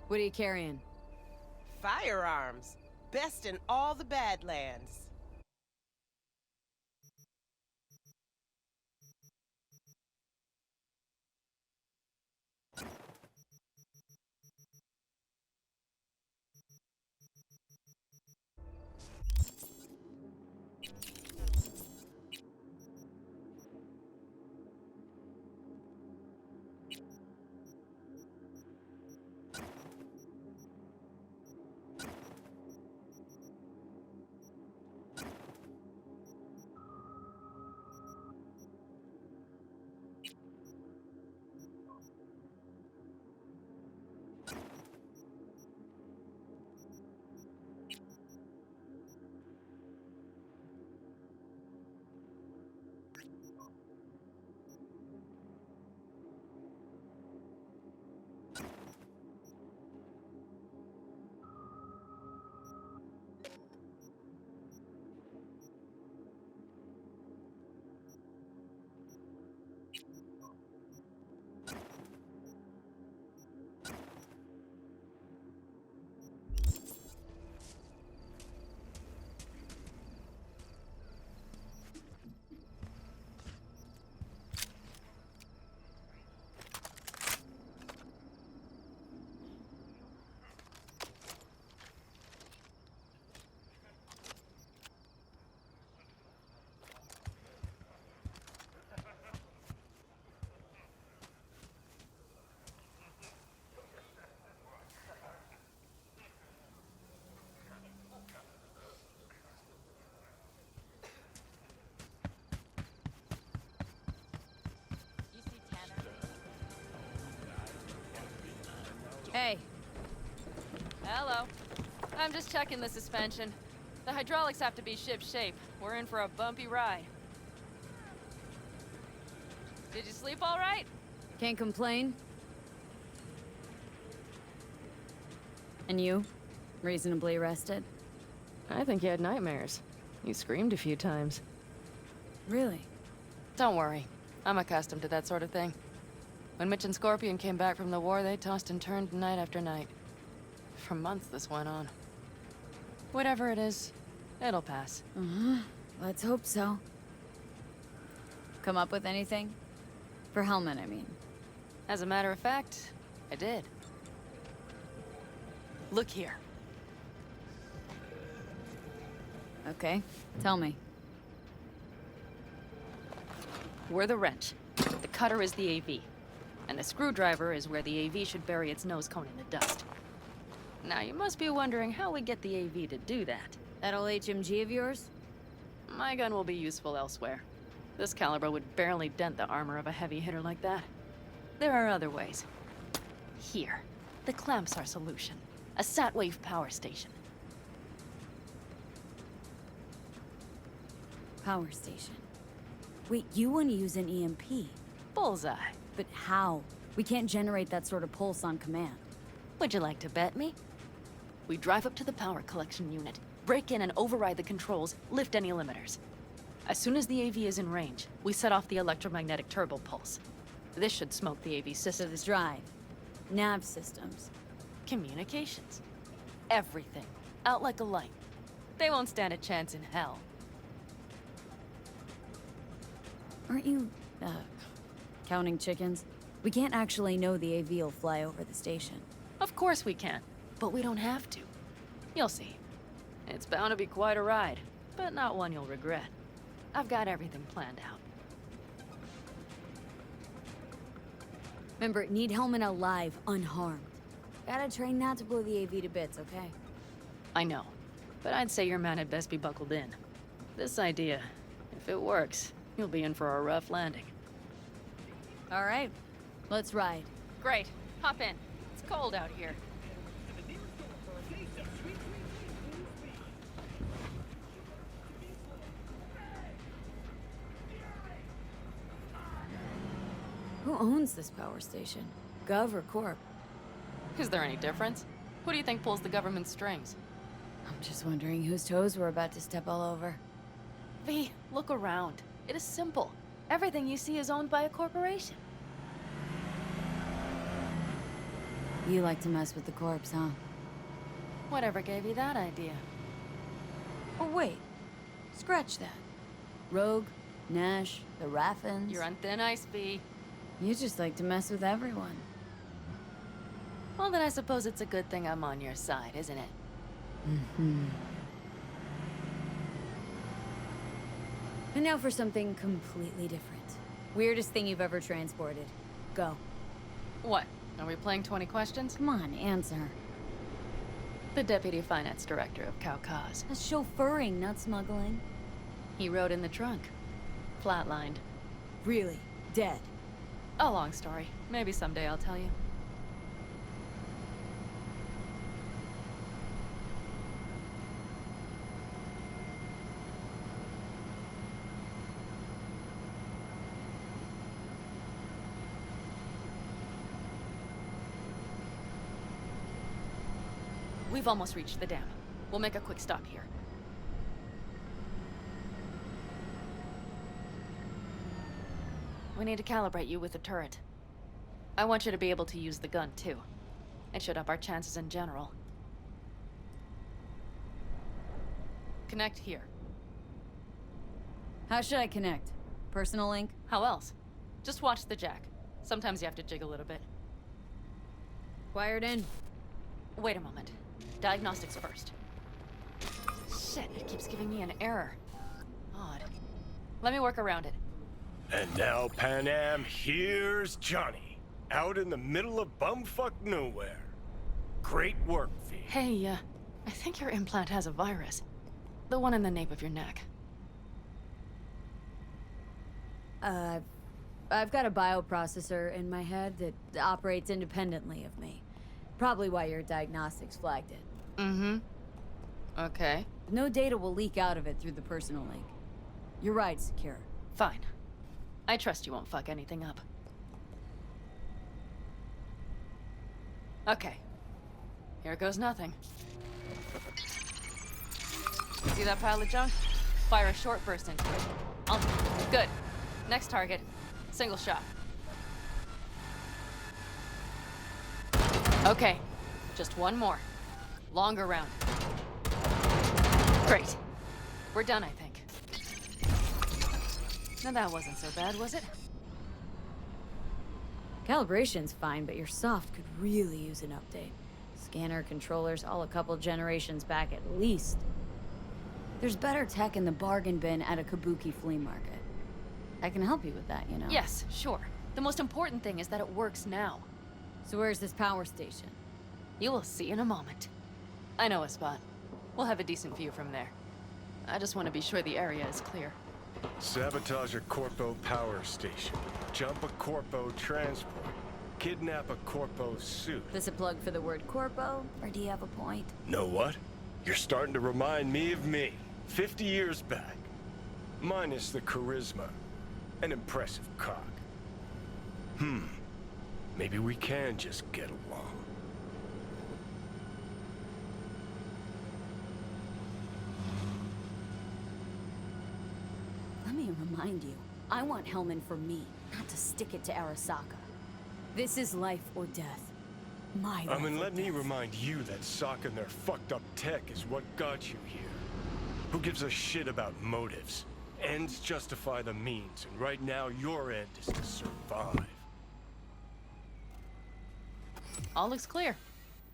What are you carrying? Firearms. Best in all the Badlands. Hey. Hello. I'm just checking the suspension. The hydraulics have to be ship-shape. We're in for a bumpy ride. Did you sleep all right? Can't complain. And you? Reasonably rested? I think you had nightmares. You screamed a few times. Really? Don't worry. I'm accustomed to that sort of thing. When Mitch and Scorpion came back from the war, they tossed and turned night after night. For months this went on. Whatever it is, it'll pass. Let's hope so. Come up with anything? For Hellman, I mean. As a matter of fact, I did. Look here. Okay, tell me. We're the wrench. The cutter is the AV. And the screwdriver is where the AV should bury its nose cone in the dust. Now, you must be wondering how we get the AV to do that. That old HMG of yours? My gun will be useful elsewhere. This caliber would barely dent the armor of a heavy hitter like that. There are other ways. Here. The clamp's our solution. A Satwave power station. Power station. Wait, you want to use an EMP? Bullseye. But how? We can't generate that sort of pulse on command. Would you like to bet me? We drive up to the power collection unit, break in and override the controls, lift any limiters. As soon as the AV is in range, we set off the electromagnetic turbo pulse. This should smoke the AV So system. the drive, nav systems. Communications. Everything. Out like a light. They won't stand a chance in hell. Aren't you, counting chickens? We can't actually know the AV will fly over the station. Of course we can, but we don't have to. You'll see. It's bound to be quite a ride, but not one you'll regret. I've got everything planned out. Remember, need Hellman alive, unharmed. Gotta train that to blow the AV to bits, okay? I know, but I'd say your man had best be buckled in. This idea, if it works, you'll be in for a rough landing. All right, let's ride. Great. Hop in. It's cold out here. Who owns this power station? Gov or Corp? Is there any difference? Who do you think pulls the government's strings? I'm just wondering whose toes we're about to step all over. V, look around. It is simple. Everything you see is owned by a corporation. You like to mess with the corpse, huh? Whatever gave you that idea? Oh, wait. Scratch that. Rogue, Nash, the Raffins. You're on thin ice, V. You just like to mess with everyone. Well, then I suppose it's a good thing I'm on your side, isn't it? Mm-hmm. And now for something completely different. Weirdest thing you've ever transported. Go. What? Are we playing 20 questions? Come on, answer. The Deputy Finance Director of Kaukaz. That's chauffeuring, not smuggling. He rode in the trunk. Flatlined. Really? Dead? A long story. Maybe someday I'll tell you. We've almost reached the dam. We'll make a quick stop here. We need to calibrate you with the turret. I want you to be able to use the gun, too. It should up our chances in general. Connect here. How should I connect? Personal link? How else? Just watch the jack. Sometimes you have to jig a little bit. Wired in. Wait a moment. Diagnostics first. Shit, it keeps giving me an error. Odd. Let me work around it. And now, Panam, here's Johnny. Out in the middle of bumfuck nowhere. Great work, V. Hey, I think your implant has a virus. The one in the nape of your neck. I've got a bioprocessor in my head that operates independently of me. Probably why your diagnostics flagged it. Mm-hmm. Okay. No data will leak out of it through the personal link. You're right, secure. Fine. I trust you won't fuck anything up. Okay. Here goes nothing. See that pile of junk? Fire a short burst into it. Good. Next target. Single shot. Okay. Just one more. Longer round. Great. We're done, I think. Now that wasn't so bad, was it? Calibration's fine, but your soft could really use an update. Scanner, controllers, all a couple generations back at least. There's better tech in the bargain bin at a Kabuki flea market. I can help you with that, you know? Yes, sure. The most important thing is that it works now. So where's this power station? You will see in a moment. I know a spot. We'll have a decent view from there. I just want to be sure the area is clear. Sabotage a Corpo power station. Jump a Corpo transport. Kidnap a Corpo suit. This a plug for the word corpo, or do you have a point? Know what? You're starting to remind me of me. 50 years back. Minus the charisma. An impressive cock. Maybe we can just get along. Let me remind you, I want Hellman for me, not to stick it to Arasaka. This is life or death. My life or Let me death. remind you that Sokka and their fucked up tech is what got you here. Who gives a shit about motives? Ends justify the means, and right now your end is to survive. All looks clear.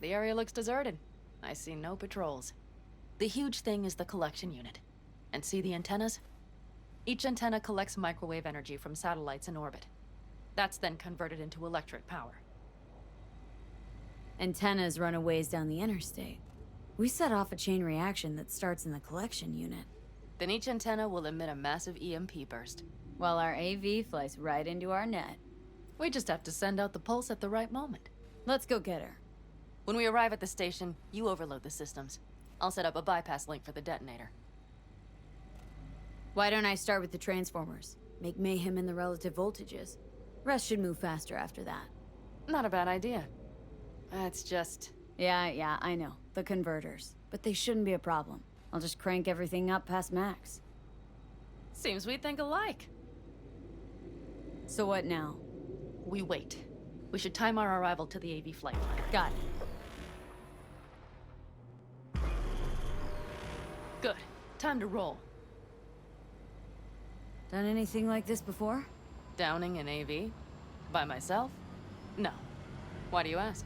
The area looks deserted. I see no patrols. The huge thing is the collection unit. And see the antennas? Each antenna collects microwave energy from satellites in orbit. That's then converted into electric power. Antennas run a ways down the interstate. We set off a chain reaction that starts in the collection unit. Then each antenna will emit a massive EMP burst. While our AV flies right into our net. We just have to send out the pulse at the right moment. Let's go get her. When we arrive at the station, you overload the systems. I'll set up a bypass link for the detonator. Why don't I start with the transformers? Make mayhem in the relative voltages. Rest should move faster after that. Not a bad idea. It's just... Yeah, I know. The converters. But they shouldn't be a problem. I'll just crank everything up past max. Seems we think alike. So what now? We wait. We should time our arrival to the AV flight line. Got it. Good. Time to roll. Done anything like this before? Downing an AV? By myself? No. Why do you ask?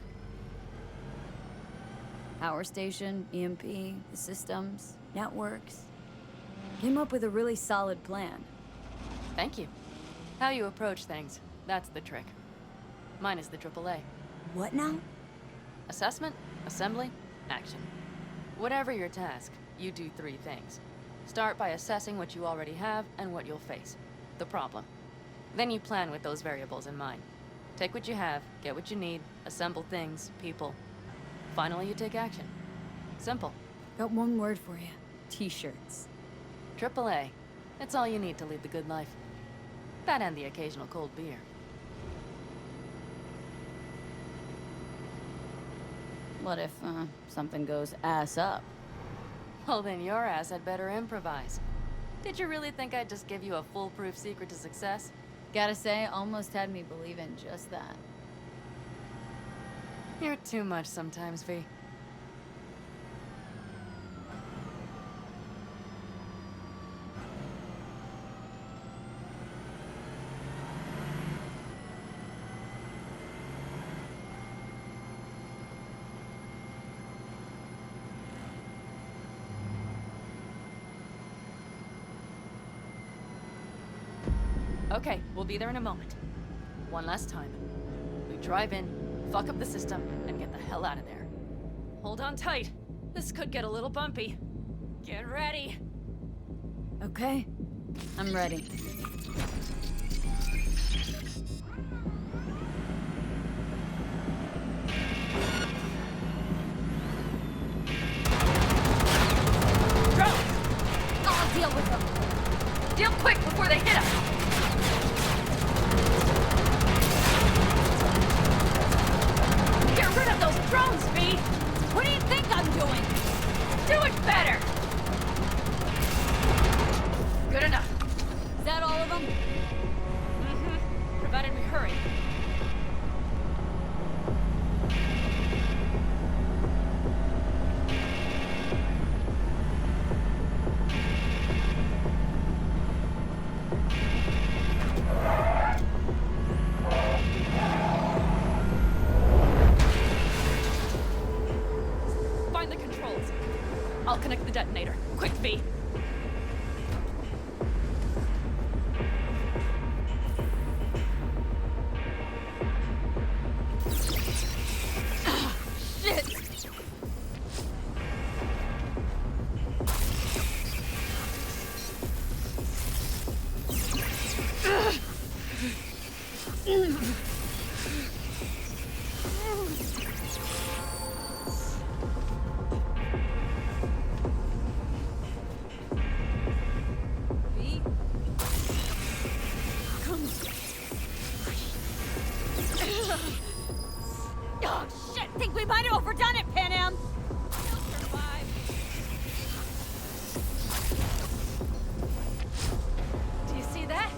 Power station, EMP, the systems, networks. Came up with a really solid plan. Thank you. How you approach things, that's the trick. Mine is the AAA. What now? Assessment, assembly, action. Whatever your task, you do 3 things. Start by assessing what you already have and what you'll face. The problem. Then you plan with those variables in mind. Take what you have, get what you need, assemble things, people. Finally, you take action. Simple. Got one word for you. T-shirts. AAA. It's all you need to lead the good life. That and the occasional cold beer. What if, something goes ass up? Well, then your ass had better improvise. Did you really think I'd just give you a foolproof secret to success? Gotta say, almost had me believe in just that. You're too much sometimes, V. Okay, we'll be there in a moment. One last time. We drive in, fuck up the system, and get the hell out of there. Hold on tight. This could get a little bumpy. Get ready. Okay, I'm ready. Drones! I'll deal with them. Deal quick before they hit us! Get rid of those drones, V! What do you think I'm doing? Do it better! Good enough. Is that all of them? Mm-hmm. Provided we hurry. Find the controls. I'll connect the detonator. Quick, V. Shit! V? Come on. Oh, shit! Think we might have overdone it, Pan Am! Do you see that?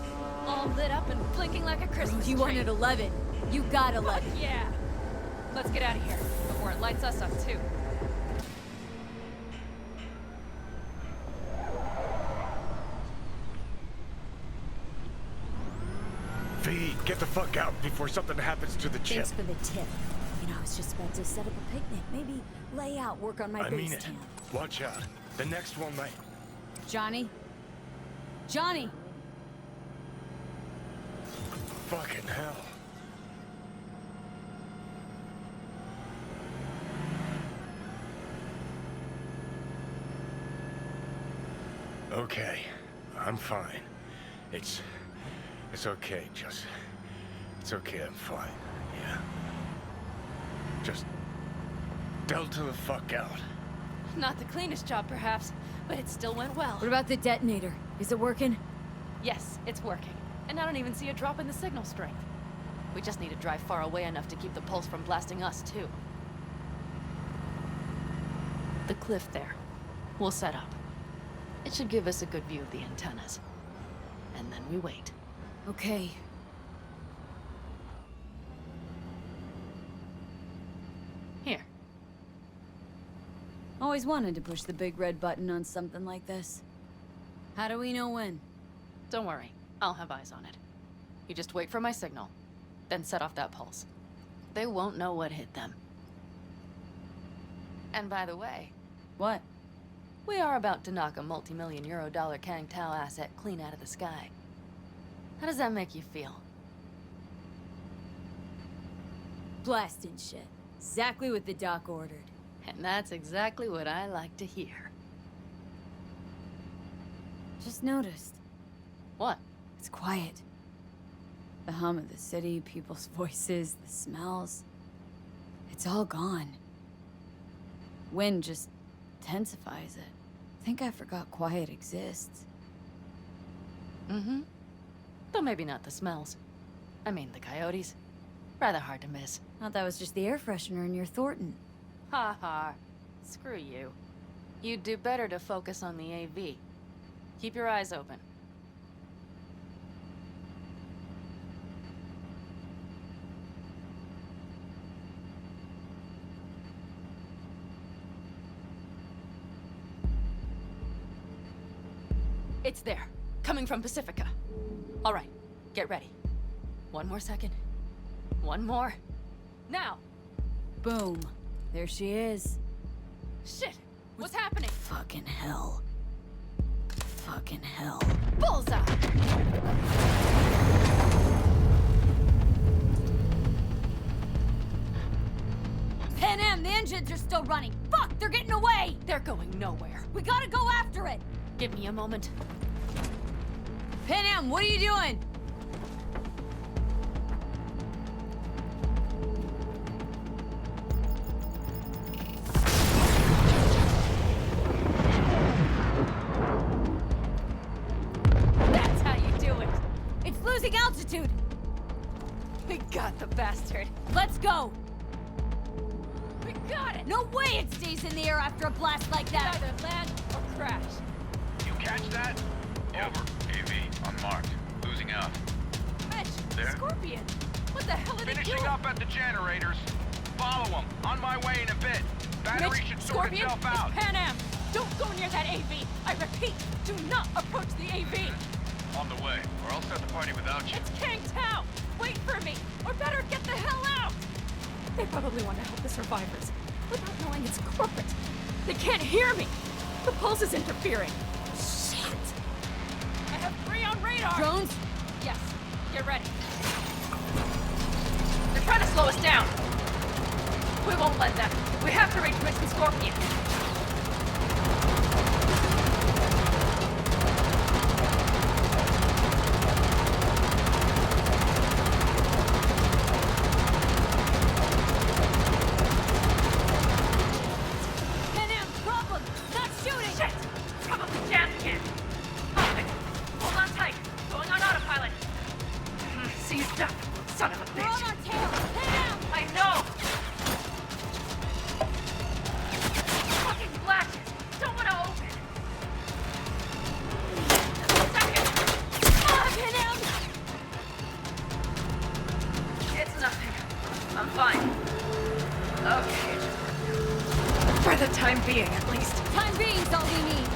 All lit up and blinking like a Christmas You tree. wanted 11. You got 11. Yeah. Let's get out of here before it lights us up too. V, get the fuck out before something happens to the chip. Thanks for the tip. You know, I was just about to set up a picnic. Maybe lay out, work on my I base mean it. camp. Watch out. The next one might... Johnny? Johnny! Fucking hell. Okay, I'm fine. It's okay, just... It's okay, I'm fine, yeah. Just... Delta the fuck out. Not the cleanest job, perhaps, but it still went well. What about the detonator? Is it working? Yes, it's working. And I don't even see a drop in the signal strength. We just need to drive far away enough to keep the pulse from blasting us, too. The cliff there. We'll set up. It should give us a good view of the antennas. And then we wait. Okay. always wanted to push the big red button on something like this. How do we know when? Don't worry, I'll have eyes on it. You just wait for my signal, then set off that pulse. They won't know what hit them. And by the way, What? we are about to knock a multi-million-euro-dollar Kang Tao asset clean out of the sky. How does that make you feel? Blasting shit. Exactly what the doc ordered. And that's exactly what I like to hear. Just noticed. What? It's quiet. The hum of the city, people's voices, the smells. It's all gone. Wind just intensifies it. I think I forgot quiet exists. Mm-hmm. Though maybe not the smells. I mean, the coyotes. Rather hard to miss. Thought that was just the air freshener in your Thornton. Ha ha. Screw you. You'd do better to focus on the AV. Keep your eyes open. It's there. Coming from Pacifica. All right. Get ready. One more second. One more. Now! Boom. There she is. Shit! What's happening? Fucking hell. Fucking hell. Bullseye! Pan Am, the engines are still running. Fuck, they're getting away! They're going nowhere. We gotta go after it! Give me a moment. Pan Am, what are you doing? That's how you do it. It's losing altitude! We got the bastard. Let's go! We got it. No way it stays in the air after a blast like that! Either land or crash. You catch that? Over. AV, unmarked. Losing out. Mitch, There? Scorpion. What the hell are they Finishing doing? up at the generators. Follow them. On my way in a bit. Battery Mitch, should sort Scorpion, itself out. it's Pan Am. Don't go near that AV. I repeat, do not approach the AV. On the way, or I'll start the party without you. It's Kang Tao. Wait for me, or better get the hell out. They probably want to help the survivors, without knowing it's corporate. They can't hear me. The pulse is interfering. Shit. I have 3 on radar. Drones? Yes, get ready. They're trying to slow us down. We won't let them. We have to reach Mitch and Scorpion. Pan Am, problem! Not shooting! Shit! Probably jammed again. Okay, hold on tight. Going on autopilot. Seized up. Son of a We're on bitch. our tail! Pan Am! I know! Fucking flashes! Don't want to open! Second! Ah, Pan Am! It's nothing. I'm fine. Okay. For the time being, at least. Time being's all we need.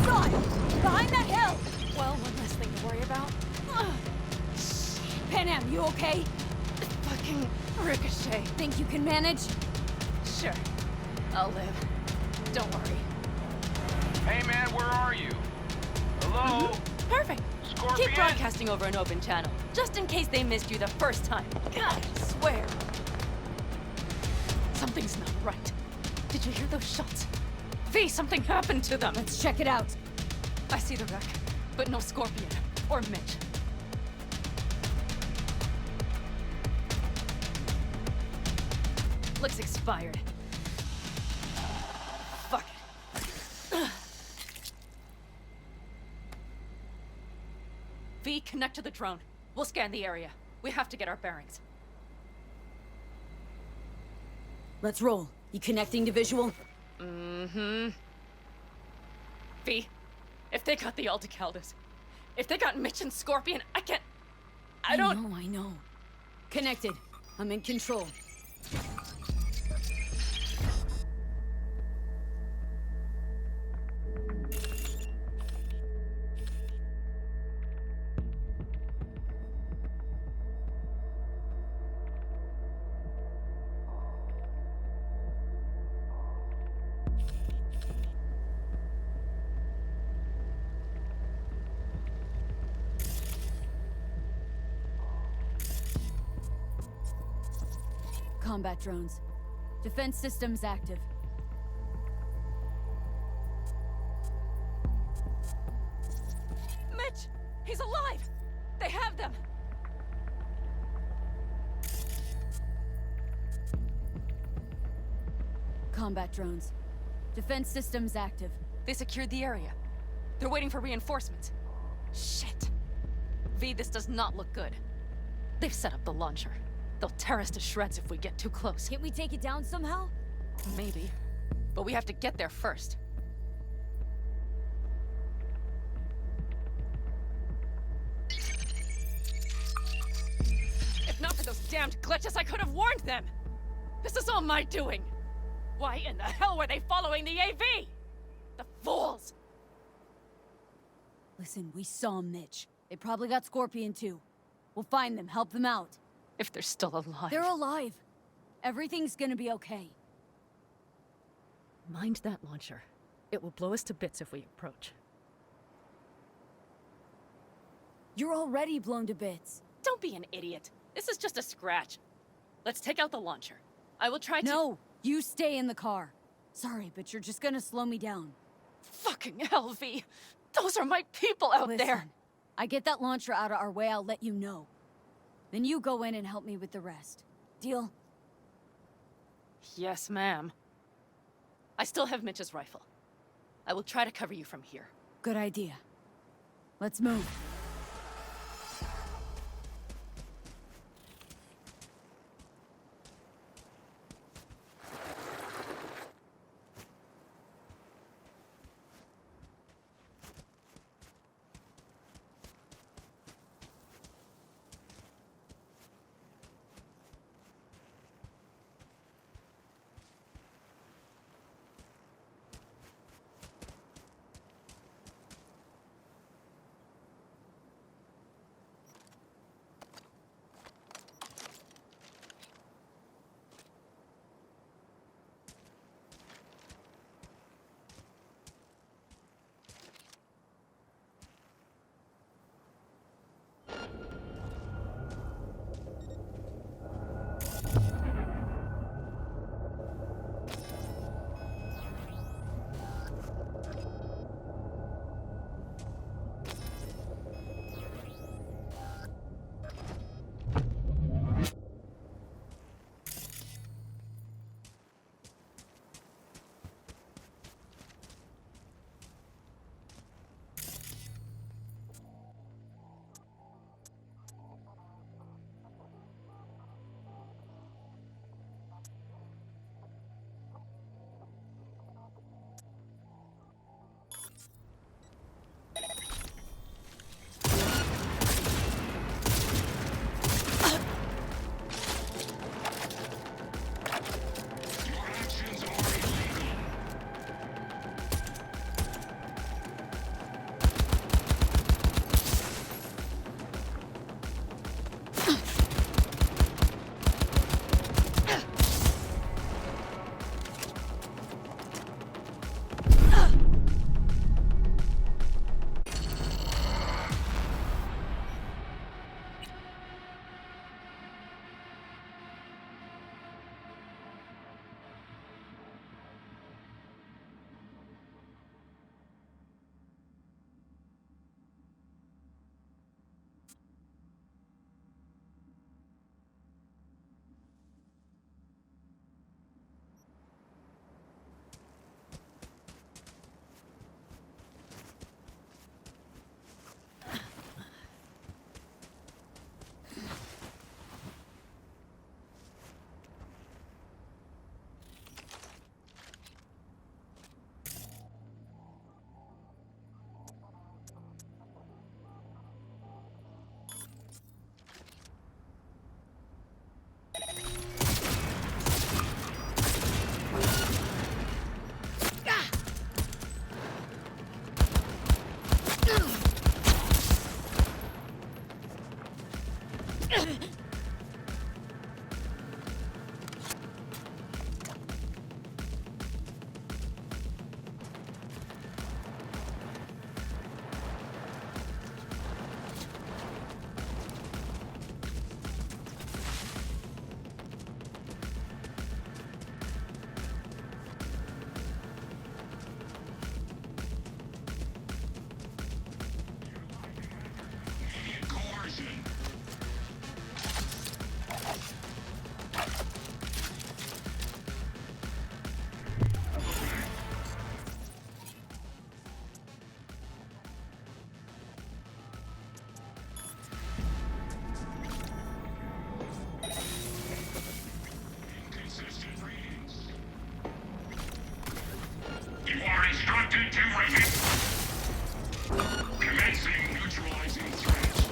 Son! Behind that hill! Well, one less thing to worry about. Pan Am, you okay? Fucking ricochet. Think you can manage? Sure. I'll live. Don't worry. Hey man, where are you? Hello? Perfect. Scorpion? Keep broadcasting over an open channel, just in case they missed you the first time. God, I swear. Something's not right. Did you hear those shots? V, something happened to them. Let's check it out. I see the wreck, but no Scorpion or Mitch. Looks expired. V, connect to the drone. We'll scan the area. We have to get our bearings. Let's roll. You connecting to visual? Mm-hmm. V, if they got the Aldecaldos, if they got Mitch and Scorpion, I don't... I know. Connected. I'm in control. Combat drones. Defense systems active. Mitch! He's alive! They have them! Combat drones. Defense systems active. They secured the area. They're waiting for reinforcements. Shit. V, this does not look good. They've set up the launcher. They'll tear us to shreds if we get too close. Can't we take it down somehow? Maybe. But we have to get there first. If not for those damned glitches, I could have warned them! This is all my doing! Why in the hell were they following the AV? The fools! Listen, we saw Mitch. They probably got Scorpion too. We'll find them, help them out. If they're still alive. They're alive. Everything's gonna be okay. Mind that launcher. It will blow us to bits if we approach. You're already blown to bits. Don't be an idiot. This is just a scratch. Let's take out the launcher. I will try to- No, you stay in the car. Sorry, but you're just gonna slow me down. Fucking hell, V. Those are my people out Listen, there. I get that launcher out of our way, I'll let you know. Then you go in and help me with the rest. Deal? Yes, ma'am. I still have Mitch's rifle. I will try to cover you from here. Good idea. Let's move. You are instructed to review. Commencing neutralizing threats.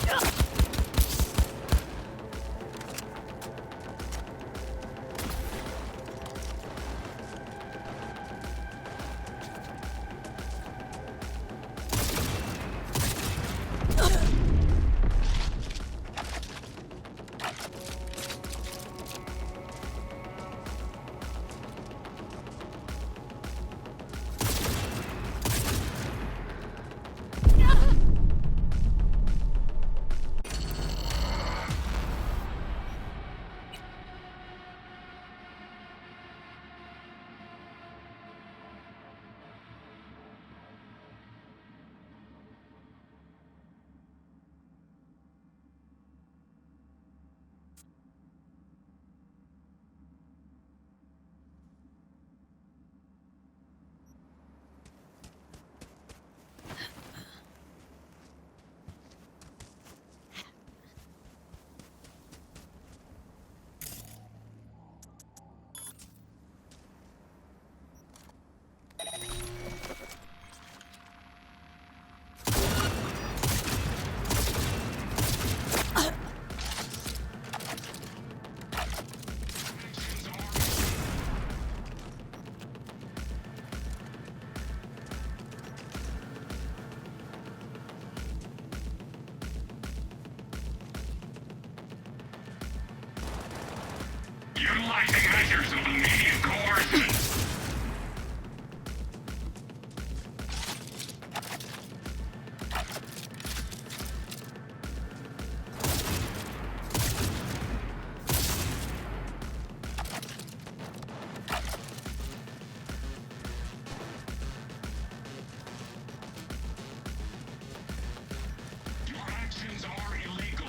Utilizing measures of immediate coercion. Your actions are illegal.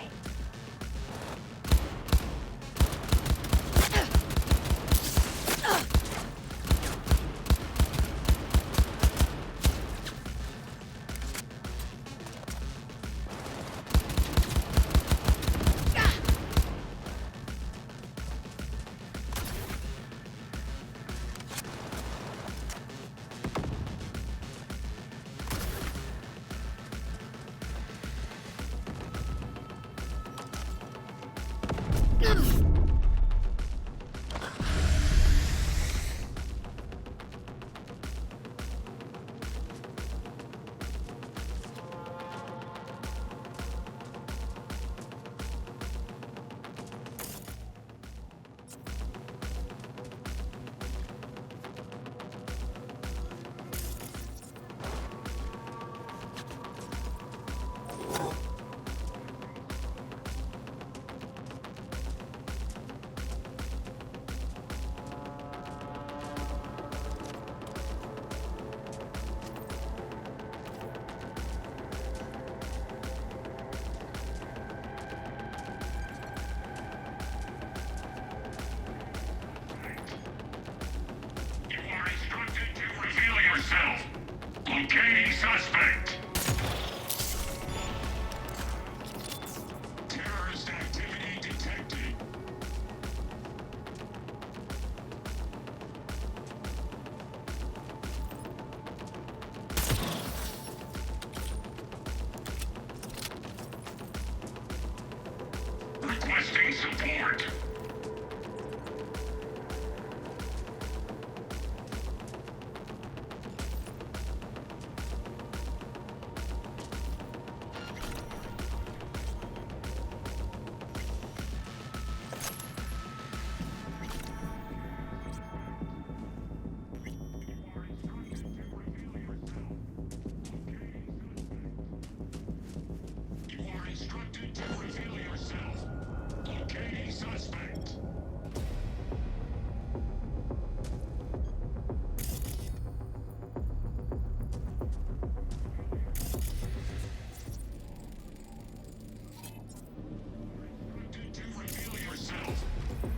You are instructed to reveal yourself. Locating suspect. Terrorist activity detected. Requesting support.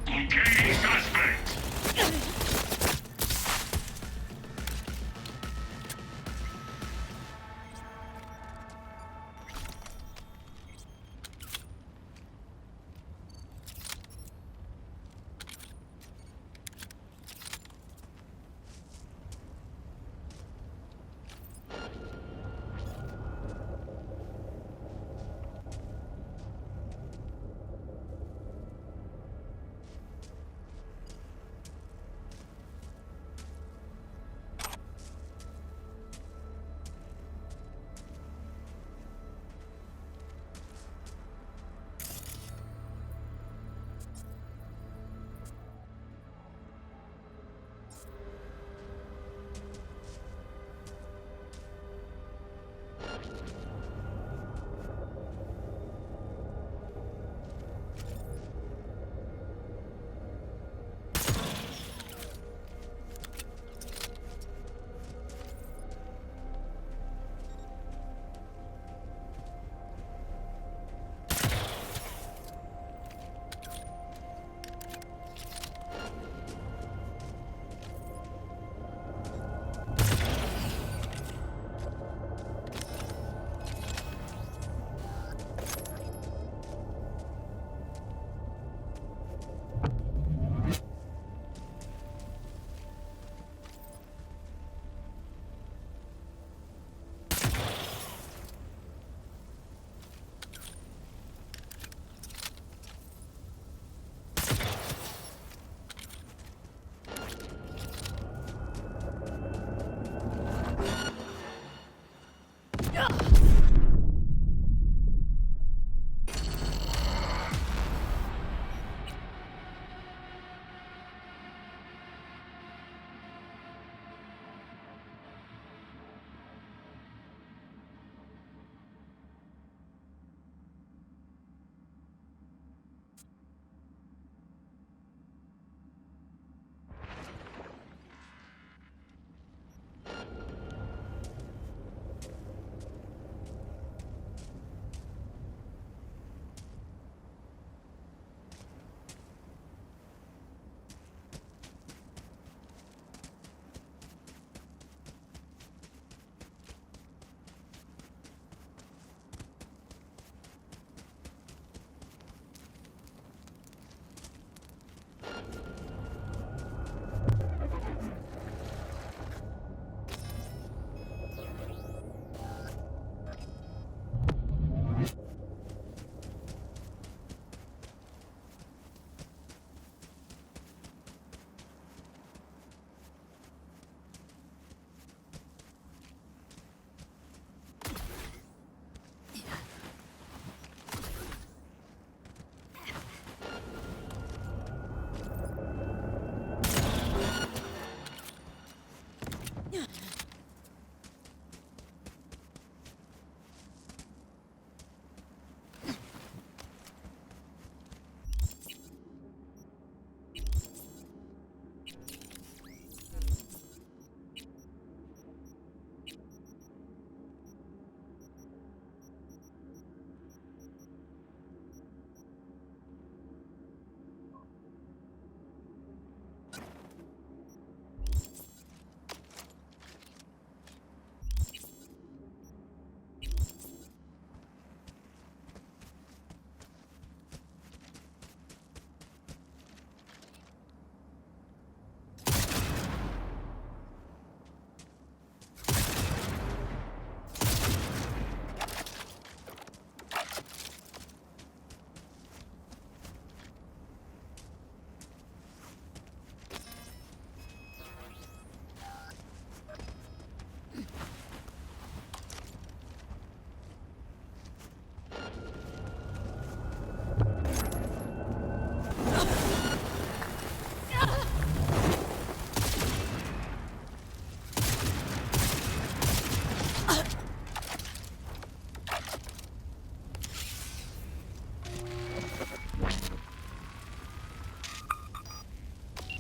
Locating suspect.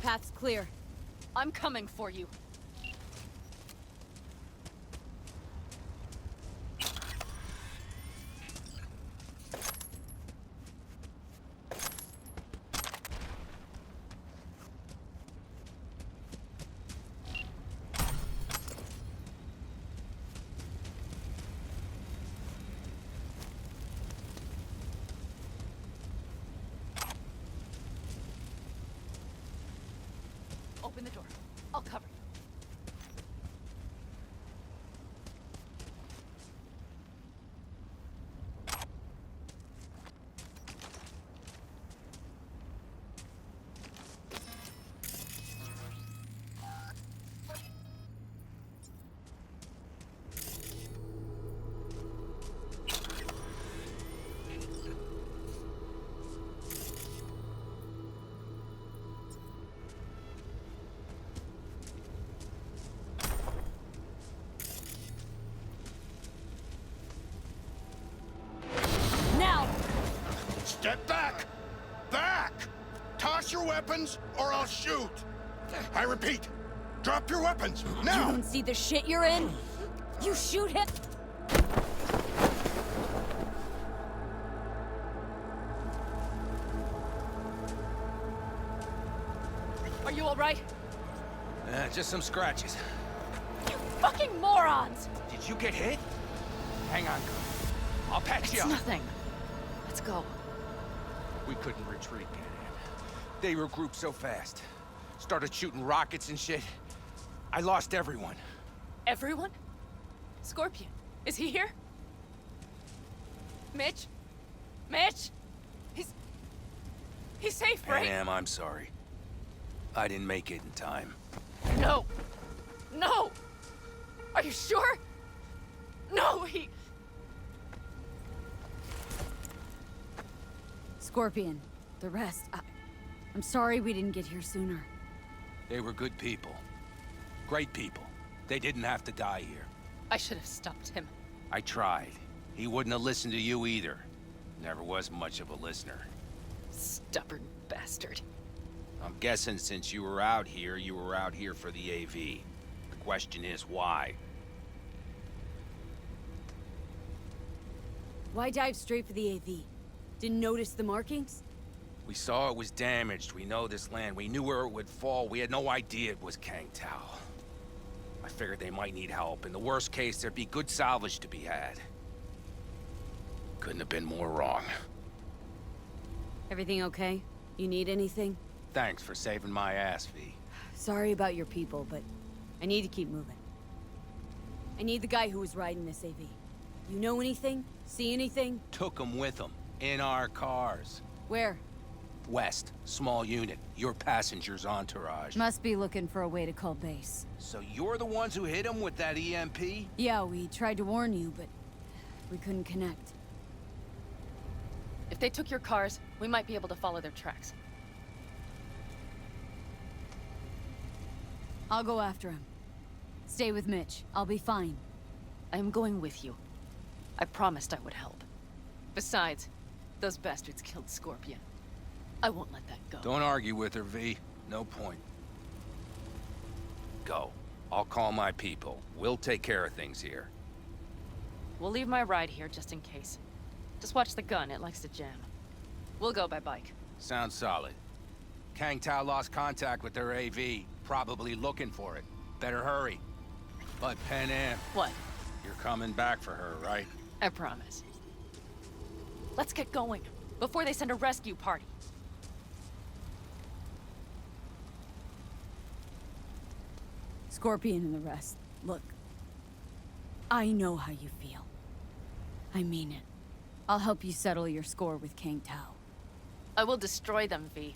path's clear. I'm coming for you. Open the door. I'll cover you. Now! Step back! Back! Toss your weapons, or I'll shoot! I repeat, drop your weapons, You now! don't see the shit you're in? You shoot him! Are you alright? Just some scratches. You fucking morons! Did you get hit? Hang on, girl. I'll patch you It's up. nothing. Let's go. We couldn't retreat, Pan-Am. They regrouped so fast. Started shooting rockets and shit. I lost everyone. Everyone? Scorpion, is he here? Mitch? Mitch? He's safe, right? Pan-Am, I'm sorry. I didn't make it in time. No! No! Are you sure? No, Scorpion, the rest, I'm sorry we didn't get here sooner. They were good people. Great people. They didn't have to die here. I should have stopped him. I tried. He wouldn't have listened to you either. Never was much of a listener. Stubborn bastard. I'm guessing since you were out here for the AV. The question is, why? Why dive straight for the AV? Didn't notice the markings? We saw it was damaged. We know this land. We knew where it would fall. We had no idea it was Kang Tao. I figured they might need help. In the worst case, there'd be good salvage to be had. Couldn't have been more wrong. Everything okay? You need anything? Thanks for saving my ass, V. Sorry about your people, but I need to keep moving. I need the guy who was riding this AV. You know anything? See anything? Took them with them. In our cars. Where? West. Small unit. Your passenger's entourage. Must be looking for a way to call base. So you're the ones who hit him with that EMP? Yeah, we tried to warn you, but we couldn't connect. If they took your cars, we might be able to follow their tracks. I'll go after him. Stay with Mitch. I'll be fine. I am going with you. I promised I would help. Besides, those bastards killed Scorpion. I won't let that go. Don't argue with her, V. No point. Go. I'll call my people. We'll take care of things here. We'll leave my ride here just in case. Just watch the gun, it likes to jam. We'll go by bike. Sounds solid. Kang Tao lost contact with their AV. Probably looking for it. Better hurry. But Pan-Am, What? you're coming back for her, right? I promise. Let's get going, before they send a rescue party. Scorpion and the rest. Look. I know how you feel. I mean it. I'll help you settle your score with Kang Tao. I will destroy them, V.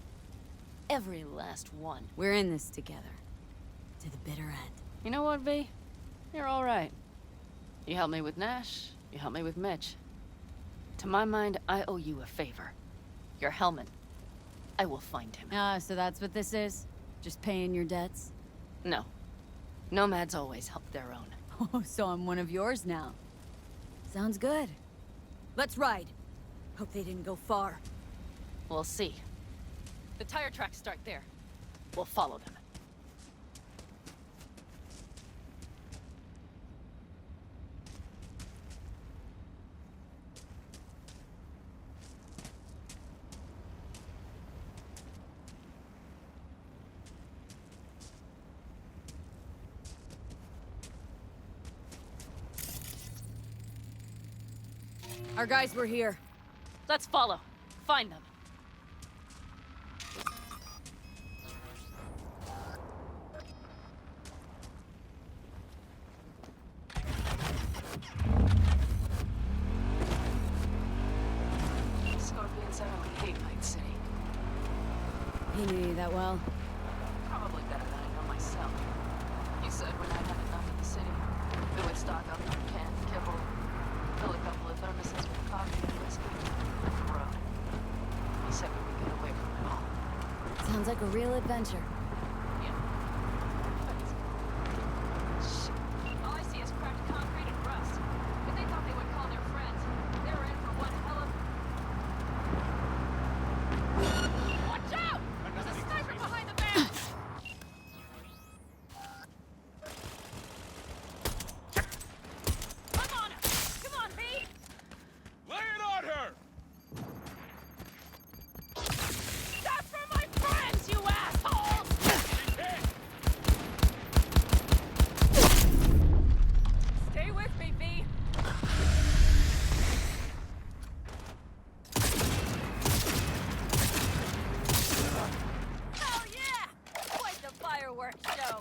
Every last one. We're in this together. To the bitter end. You know what, V? You're all right. You helped me with Nash. You helped me with Mitch. To my mind, I owe you a favor. Your helmet. I will find him. Ah, so that's what this is? Just paying your debts? No. Nomads always help their own. Oh, so I'm one of yours now. Sounds good. Let's ride. Hope they didn't go far. We'll see. The tire tracks start there. We'll follow them. Our guys were here. Let's follow. Find them. Scorpions, I only hate Night City. He knew you that well. Probably better than I know myself. He said when I had enough of the city, we would stock up on canned kibble, fill a couple of thermoses with coffee and whiskey, and the road. He said we would get away from it all. Sounds like a real adventure. Yeah. Shit. All I see is cracked concrete and rust. If they thought they would call their friends, they were in for one hell of... Watch out! There's a sniper behind the van! Come on! Come on, V! Lay it on her! That's for my friends, you assholes! Stay with me, V. Hell yeah! Quite the fireworks show.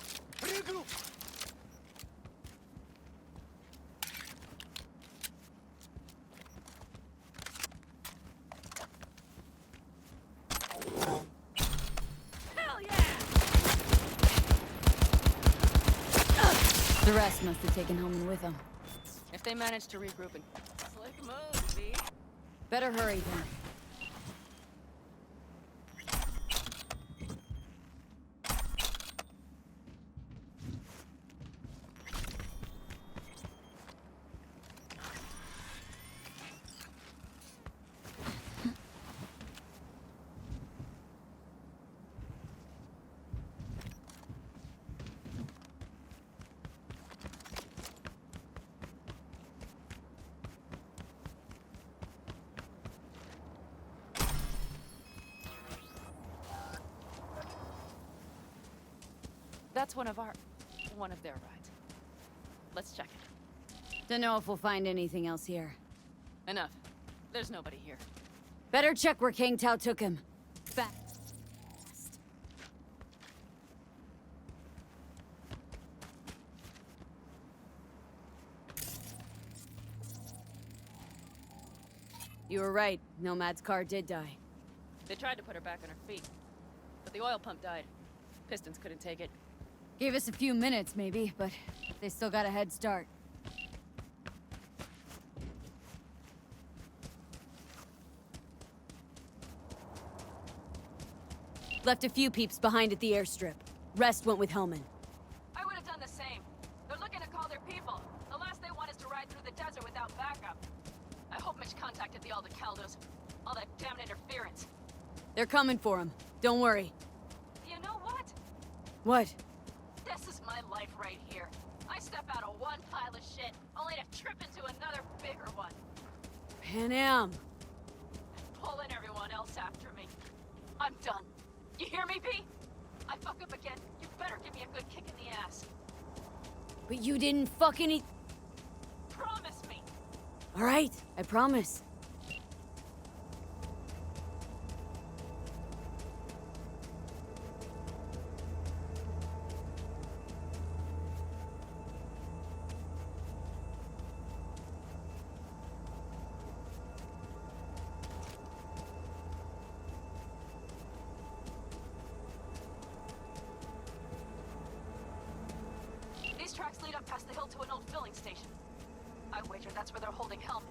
Hell yeah! The rest must have taken Hellman with them. If they manage to regroup and... Slick move, V. Better hurry then. That's one of their rides. Let's check it. Don't know if we'll find anything else here. Enough. There's nobody here. Better check where Kang Tao took him. Fast. You were right. Nomad's car did die. They tried to put her back on her feet, but the oil pump died. Pistons couldn't take it. Gave us a few minutes, maybe, but they still got a head start. Left a few peeps behind at the airstrip. Rest went with Hellman. I would have done the same. They're looking to call their people. The last they want is to ride through the desert without backup. I hope Mitch contacted the Aldecaldos. All that damn interference. They're coming for him. Don't worry. You know what? What? This is my life right here. I step out of one pile of shit, only to trip into another bigger one. Pan Am. Pulling everyone else after me. I'm done. You hear me, P? I fuck up again, you better give me a good kick in the ass. But you didn't fuck any... Promise me. All right, I promise. These tracks lead up past the hill to an old filling station. I wager that's where they're holding Hellman.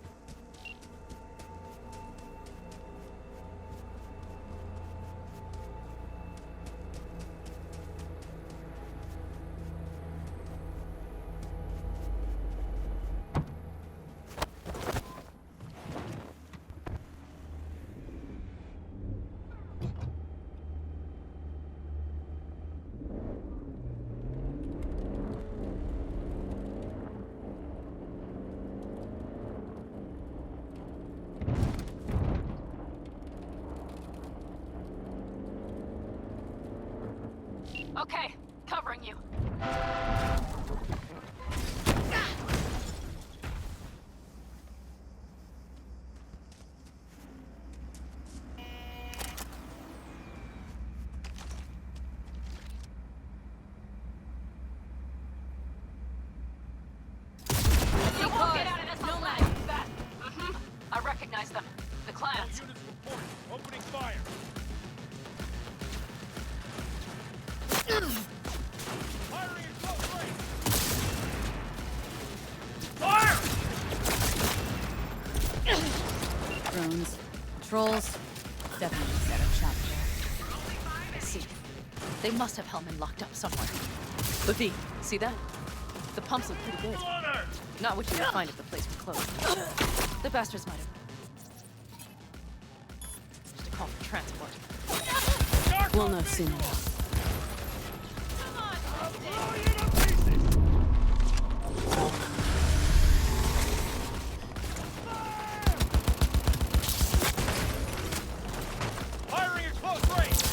Okay, covering you. You won't get out of this alive. That. I recognize them. The clans. Units reporting. Opening fire. Firing at close range. Fire! Drones. Patrols. Definitely set up shop there. I see. They must have Hellman locked up somewhere. But V, see that? The pumps look pretty good. Not what you would find if the place were closed. The bastards might have... Just a call for transport. We'll know soon enough. Firing at close range.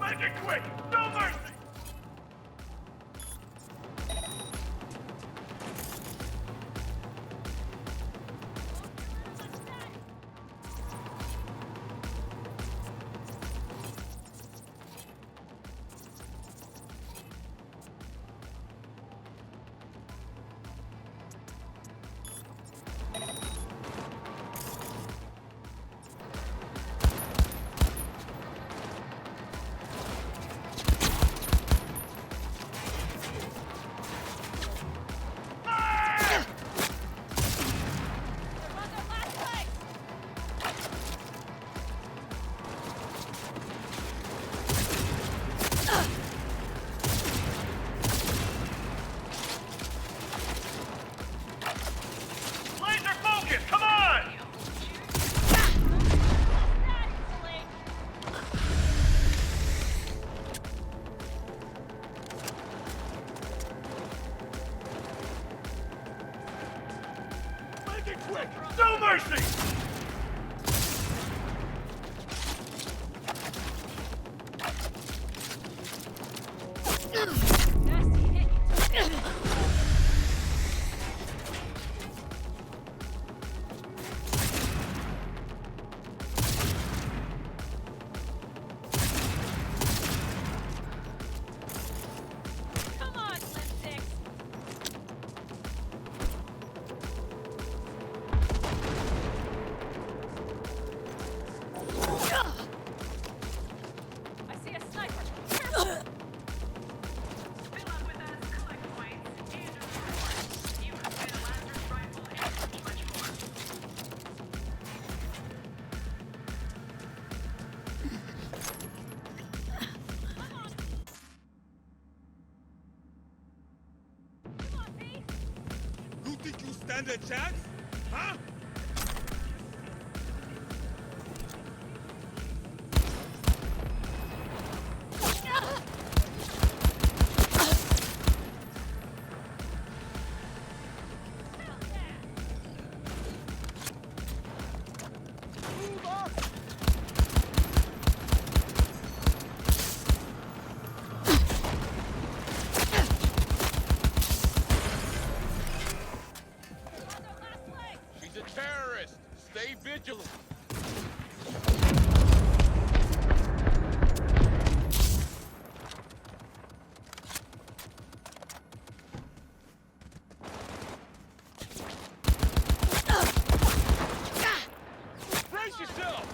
Make it quick! No mercy! Laser focus! Come on! Make it quick! No mercy! Come on, lipsticks! I see a sniper! Careful! Fill up with us, collect points, and report. You can win a Lazarus rifle and much more. You think you stand a chance? Huh? She's a terrorist. Stay vigilant. Brace yourself!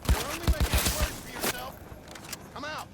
You're only making it worse for yourself. Come out.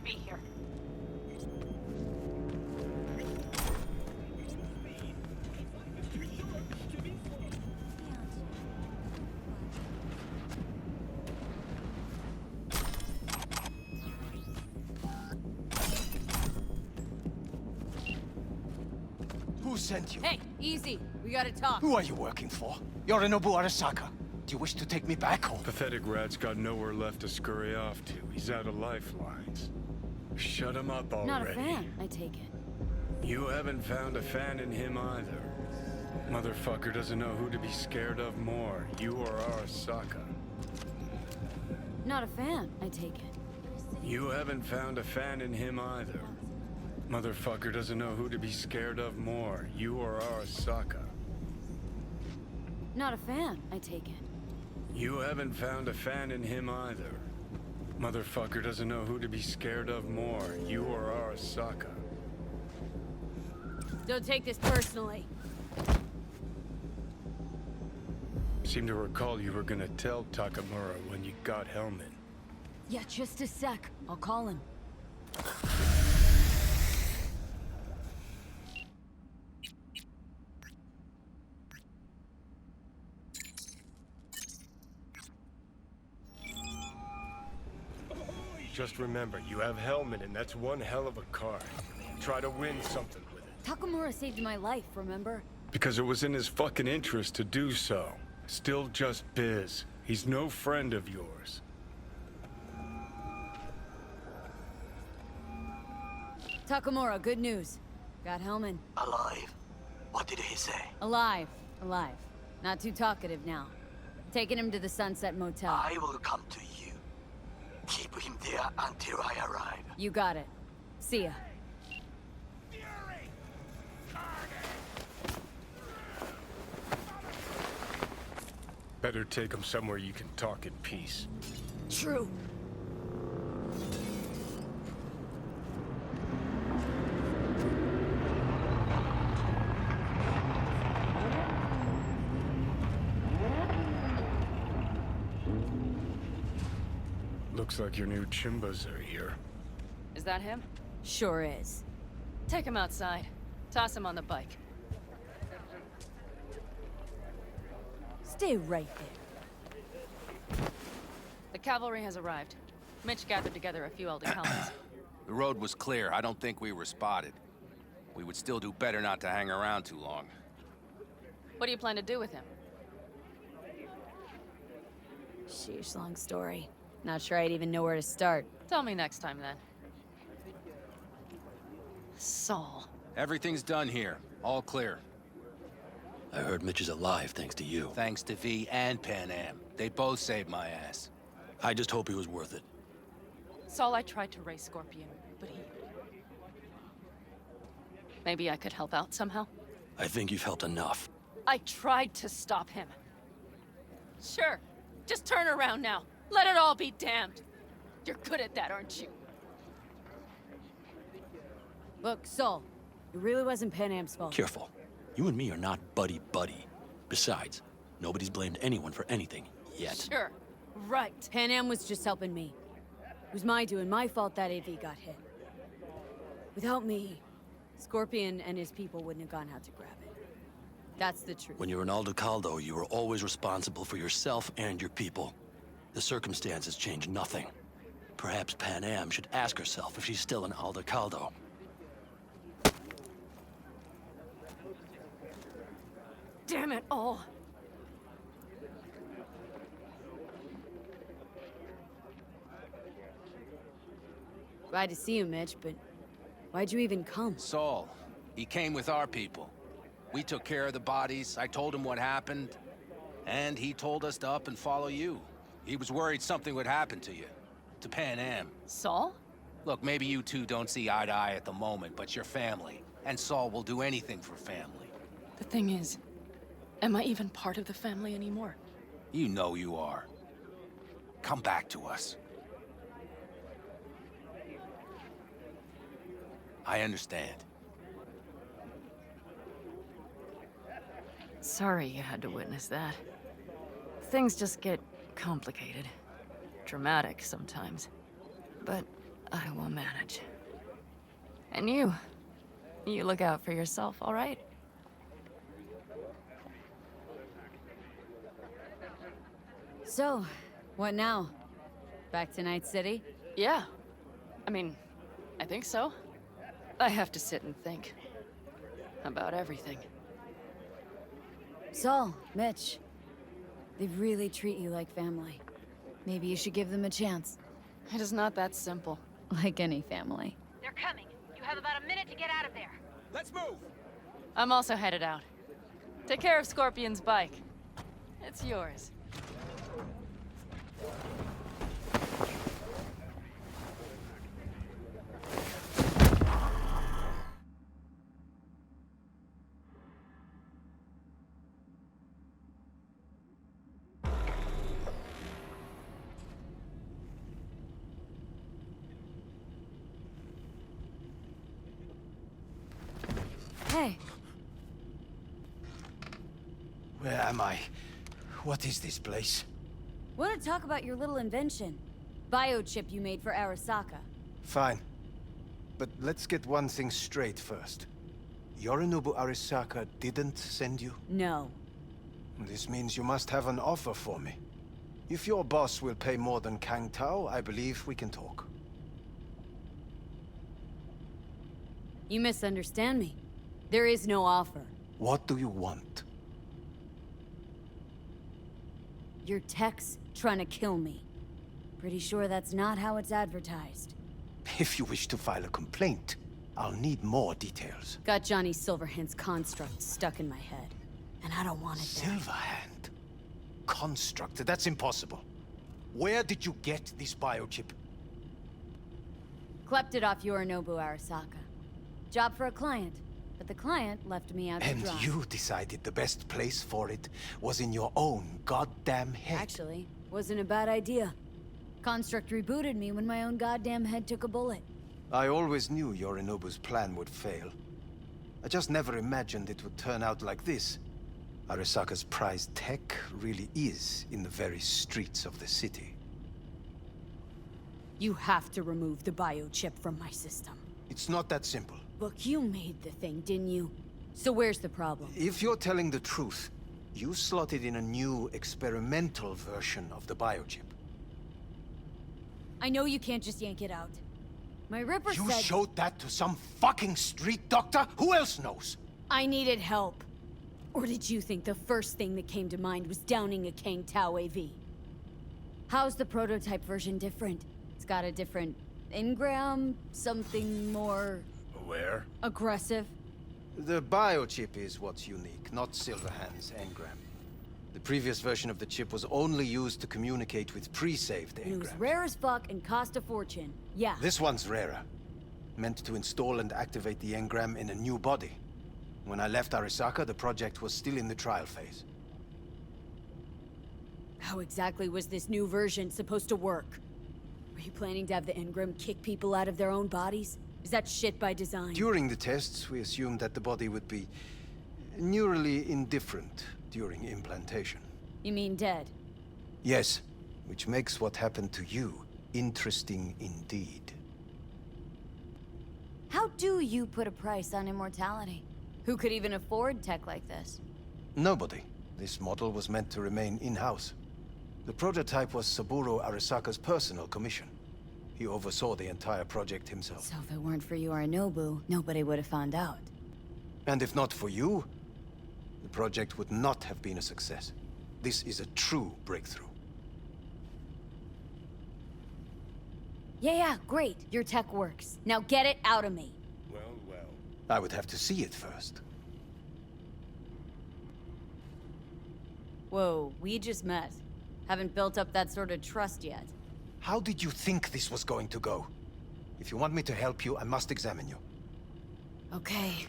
be here. Who sent you? Hey, easy. We gotta talk. Who are you working for? Yorinobu Arasaka. Do you wish to take me back home? Pathetic rat's got nowhere left to scurry off to. He's out of lifelines. Shut him up already. Not a fan, I take it. You haven't found a fan in him either. Motherfucker doesn't know who to be scared of more, you or Arasaka. Not a fan, I take it. You haven't found a fan in him either. Motherfucker doesn't know who to be scared of more, you or Arasaka. Not a fan, I take it. You haven't found a fan in him either. Motherfucker doesn't know who to be scared of more, you or Arasaka. Don't take this personally. Seem to recall you were gonna tell Takamura when you got Hellman. Yeah, just a sec. I'll call him. Just remember, you have Hellman, and that's one hell of a card. Try to win something with it. Takamura saved my life, remember? Because it was in his fucking interest to do so. Still just biz. He's no friend of yours. Takamura, good news. Got Hellman. Alive. What did he say? Alive. Alive. Not too talkative now. Taking him to the Sunset Motel. I will come to you. Keep him there until I arrive. You got it. See ya. Better take him somewhere you can talk in peace. True. Looks like your new Chimbas are here. Is that him? Sure is. Take him outside. Toss him on the bike. Stay right there. The cavalry has arrived. Mitch gathered together a few Aldecalans. The road was clear. I don't think we were spotted. We would still do better not to hang around too long. What do you plan to do with him? Sheesh, long story. Not sure I'd even know where to start. Tell me next time, then. Saul. Everything's done here. All clear. I heard Mitch is alive thanks to you. Thanks to V and Pan Am. They both saved my ass. I just hope he was worth it. Saul, I tried to raise Scorpion, but he... Maybe I could help out somehow? I think you've helped enough. I tried to stop him. Sure. Just turn around now. Let it all be damned. You're good at that, aren't you? Look, Saul, it really wasn't Pan Am's fault. Careful. You and me are not buddy-buddy. Besides, nobody's blamed anyone for anything, yet. Sure. Right. Pan Am was just helping me. It was my doing, my fault that AV got hit. Without me, Scorpion and his people wouldn't have gone out to grab it. That's the truth. When you're in Aldecaldo, you were always responsible for yourself and your people. The circumstances change nothing. Perhaps Pan Am should ask herself if she's still in Aldecaldo. Damn it all. Glad to see you, Mitch, but why'd you even come? Saul, he came with our people. We took care of the bodies, I told him what happened, and he told us to up and follow you. He was worried something would happen to you. To Pan Am. Saul? Look, maybe you two don't see eye to eye at the moment, but you're family. And Saul will do anything for family. The thing is, am I even part of the family anymore? You know you are. Come back to us. I understand. Sorry you had to witness that. Things just get complicated. Dramatic sometimes. But I will manage. And you look out for yourself, all right? So, what now? Back to Night City? Yeah. I mean, I think so. I have to sit and think. About everything. Saul, Mitch. They really treat you like family. Maybe you should give them a chance. It is not that simple. Like any family. They're coming. You have about a minute to get out of there. Let's move! I'm also headed out. Take care of Scorpion's bike. It's yours. Hey, Where am I? What is this place? want to talk about your little invention? Biochip you made for Arasaka. Fine. But let's get one thing straight first. Yorinobu Arasaka didn't send you? No. This means you must have an offer for me. If your boss will pay more than Kang Tao, I believe we can talk. You misunderstand me. There is no offer. What do you want? Your tech's trying to kill me. Pretty sure that's not how it's advertised. If you wish to file a complaint, I'll need more details. Got Johnny Silverhand's construct stuck in my head. And I don't want it there. Silverhand? Construct? That's impossible. Where did you get this biochip? Clept it off Yorinobu Arasaka. Job for a client. But the client left me out to And dry. you decided the best place for it was in your own goddamn head. Actually, wasn't a bad idea. Construct rebooted me when my own goddamn head took a bullet. I always knew Yorinobu's plan would fail. I just never imagined it would turn out like this. Arasaka's prized tech really is in the very streets of the city. You have to remove the biochip from my system. It's not that simple. Look, you made the thing, didn't you? So where's the problem? If you're telling the truth, you slotted in a new experimental version of the biochip. I know you can't just yank it out. My Ripper You said... showed that to some fucking street doctor? Who else knows? I needed help. Or did you think the first thing that came to mind was downing a Kang Tao AV? How's the prototype version different? It's got a different engram, something more Aware? aggressive. The biochip is what's unique, not Silverhand's engram. The previous version of the chip was only used to communicate with pre-saved And it was engrams. rare as fuck and cost a fortune. Yeah. This one's rarer. Meant to install and activate the engram in a new body. When I left Arasaka, the project was still in the trial phase. How exactly was this new version supposed to work? Were you planning to have the engram kick people out of their own bodies? Is that shit by design? During the tests, we assumed that the body would be neurally indifferent during implantation. You mean dead? Yes, which makes what happened to you interesting indeed. How do you put a price on immortality? Who could even afford tech like this? Nobody. This model was meant to remain in-house. The prototype was Saburo Arasaka's personal commission. He oversaw the entire project himself. So if it weren't for Yorinobu, nobody would have found out. And if not for you, the project would not have been a success. This is a true breakthrough. Yeah, great. Your tech works. Now get it out of me. Well, well. I would have to see it first. Whoa, we just met. Haven't built up that sort of trust yet. How did you think this was going to go? If you want me to help you, I must examine you. Okay.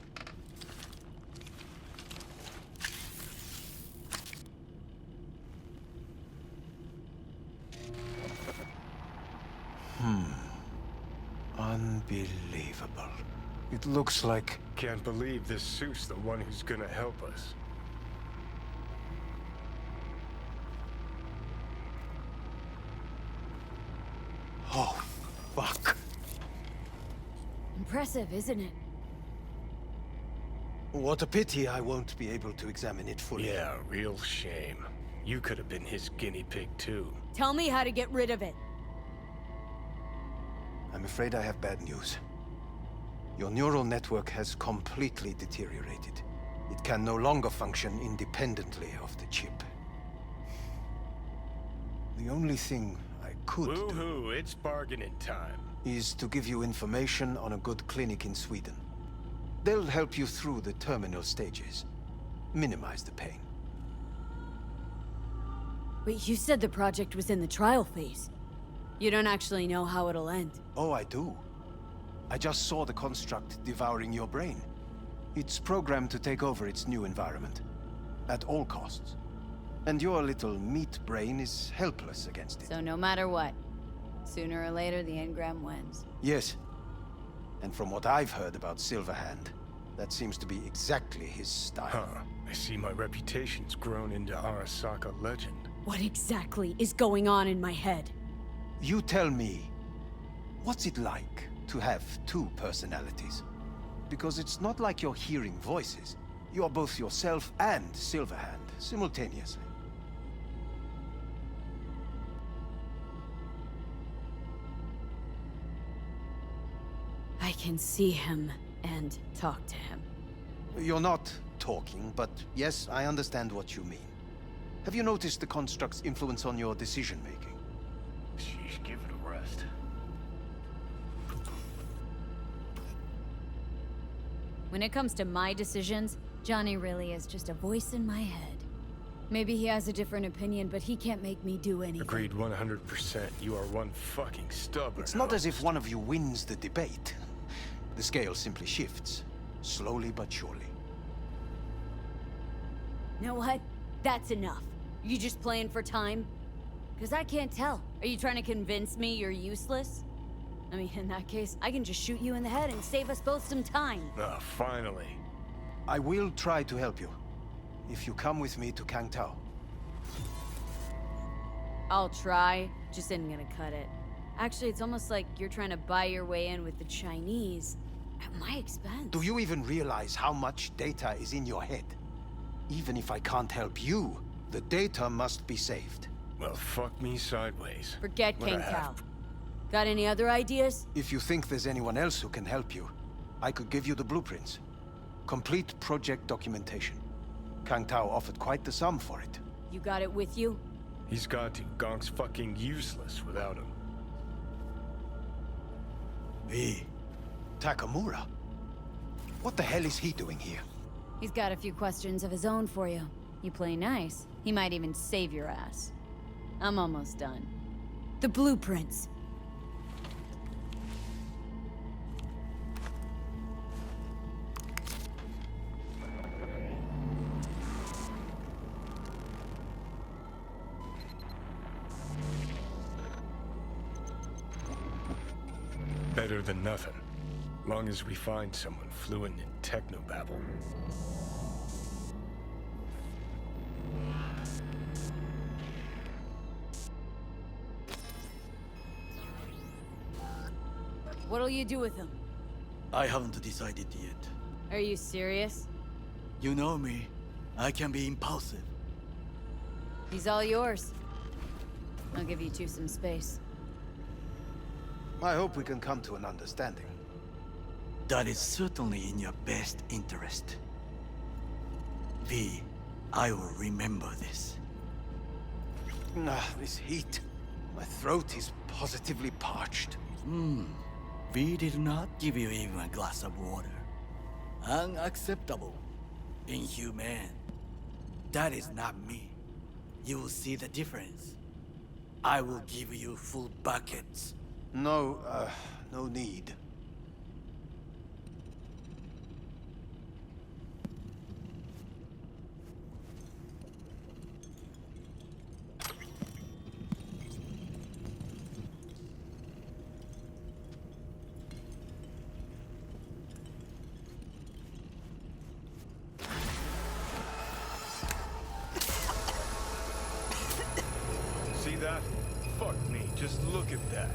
Unbelievable. It looks like... Can't believe this Seuss the one who's gonna help us. Oh, fuck. impressive, isn't it? What a pity I won't be able to examine it fully. Yeah, real shame. You could have been his guinea pig, too. Tell me how to get rid of it. I'm afraid I have bad news. Your neural network has completely deteriorated. It can no longer function independently of the chip. The only thing I could do Woohoo, it's bargaining time. is to give you information on a good clinic in Sweden. They'll help you through the terminal stages. Minimize the pain. Wait, you said the project was in the trial phase. You don't actually know how it'll end. Oh, I do. I just saw the construct devouring your brain. It's programmed to take over its new environment. At all costs. And your little meat brain is helpless against it. So no matter what, sooner or later the engram wins. Yes. And from what I've heard about Silverhand, that seems to be exactly his style. Huh. I see my reputation's grown into Arasaka legend. What exactly is going on in my head? You tell me, what's it like to have two personalities? Because it's not like you're hearing voices. You're both yourself and Silverhand simultaneously. I can see him and talk to him. You're not talking, but yes, I understand what you mean. Have you noticed the construct's influence on your decision-making? Sheesh, give it a rest. When it comes to my decisions, Johnny really is just a voice in my head. Maybe he has a different opinion, but he can't make me do anything. Agreed 100%. You are one fucking stubborn. It's not as if one of you wins the debate. The scale simply shifts, slowly but surely. You know what? That's enough. You just playing for time? Because I can't tell. Are you trying to convince me you're useless? I mean, in that case, I can just shoot you in the head and save us both some time. Ah, finally. I will try to help you, if you come with me to Kangtao. I'll try, just isn't gonna cut it. Actually, it's almost like you're trying to buy your way in with the Chinese at my expense. Do you even realize how much data is in your head? Even if I can't help you, the data must be saved. Well, fuck me sideways. Forget What a King Tao. half- Got any other ideas? If you think there's anyone else who can help you, I could give you the blueprints. Complete project documentation. Kangtao offered quite the sum for it. You got it with you? He's got to. Gong's fucking useless without him. Hey, Takamura? What the hell is he doing here? He's got a few questions of his own for you. You play nice, he might even save your ass. I'm almost done. The blueprints. Better than nothing. Long as we find someone fluent in technobabble. What'll you do with him? I haven't decided yet. Are you serious? You know me. I can be impulsive. He's all yours. I'll give you two some space. I hope we can come to an understanding. That is certainly in your best interest. V, I will remember this. This heat. My throat is positively parched. V did not give you even a glass of water. Unacceptable. Inhumane. That is not me. You will see the difference. I will give you full buckets. No, no need. See that? Fuck me, just look at that.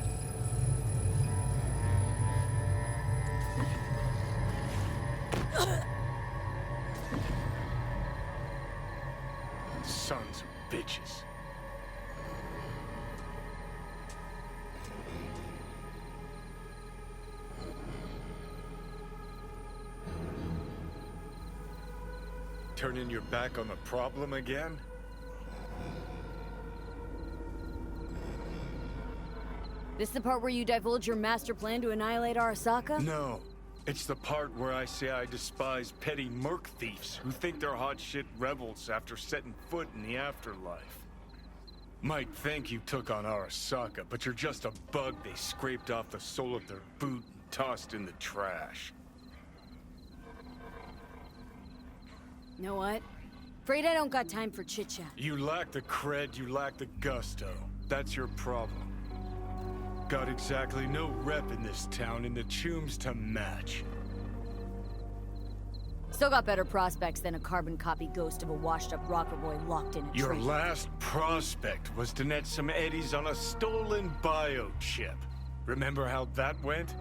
turning your back on the problem again? This the part where you divulge your master plan to annihilate Arasaka? No. It's the part where I say I despise petty merc thieves who think they're hot shit rebels after setting foot in the afterlife. Might think you took on Arasaka, but you're just a bug they scraped off the sole of their boot and tossed in the trash. Know what? Afraid I don't got time for chit-chat. You lack the cred, you lack the gusto. That's your problem. Got exactly no rep in this town and the chooms to match. Still got better prospects than a carbon copy ghost of a washed-up rocker boy locked in a Your train. last prospect was to net some eddies on a stolen biochip. Remember how that went?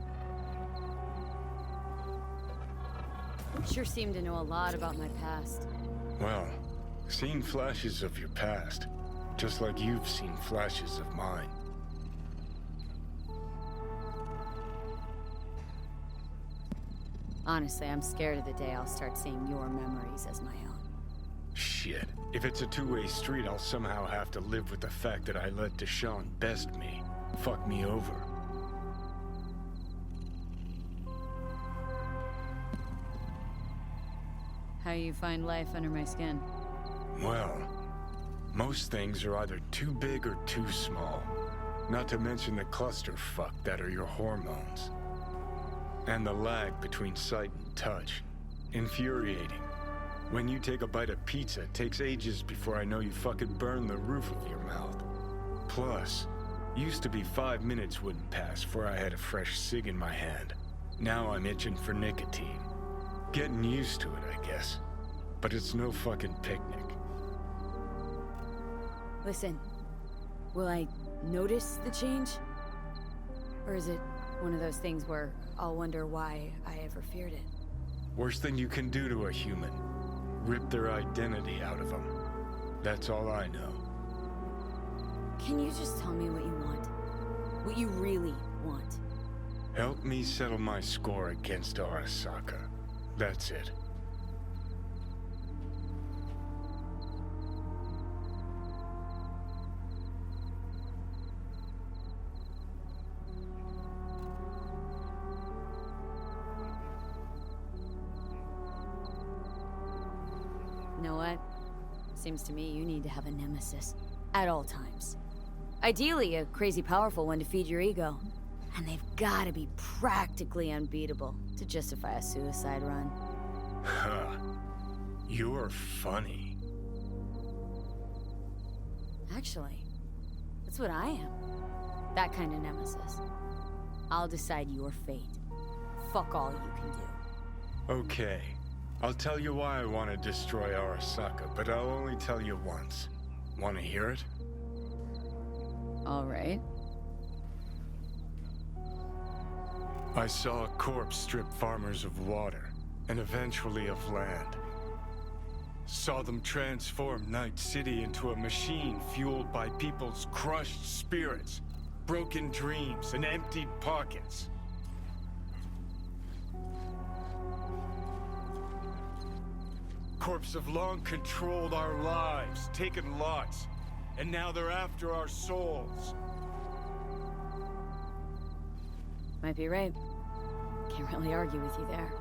Sure seem to know a lot about my past. Well, seen flashes of your past, just like you've seen flashes of mine. Honestly, I'm scared of the day I'll start seeing your memories as my own. Shit. If it's a two-way street, I'll somehow have to live with the fact that I let Deshaun best me. Fuck me over. How you find life under my skin? Well, most things are either too big or too small. Not to mention the clusterfuck that are your hormones. And the lag between sight and touch. Infuriating. When you take a bite of pizza, it takes ages before I know you fucking burn the roof of your mouth. Plus, used to be 5 minutes wouldn't pass before I had a fresh cig in my hand. Now I'm itching for nicotine. Getting used to it, I guess. But it's no fucking picnic. Listen, will I notice the change? Or is it one of those things where I'll wonder why I ever feared it? Worst thing you can do to a human. Rip their identity out of them. That's all I know. Can you just tell me what you want? What you really want? Help me settle my score against Arasaka. That's it. You know what? Seems to me you need to have a nemesis. At all times. Ideally, a crazy powerful one to feed your ego. And they've gotta be practically unbeatable to justify a suicide run. Huh. You're funny. Actually, that's what I am. That kind of nemesis. I'll decide your fate. Fuck all you can do. Okay. I'll tell you why I want to destroy Arasaka, but I'll only tell you once. Want to hear it? All right. I saw a corpse strip farmers of water, and eventually of land. Saw them transform Night City into a machine fueled by people's crushed spirits, broken dreams, and emptied pockets. Corps have long controlled our lives, taken lots, and now they're after our souls. Might be right. Can't really argue with you there.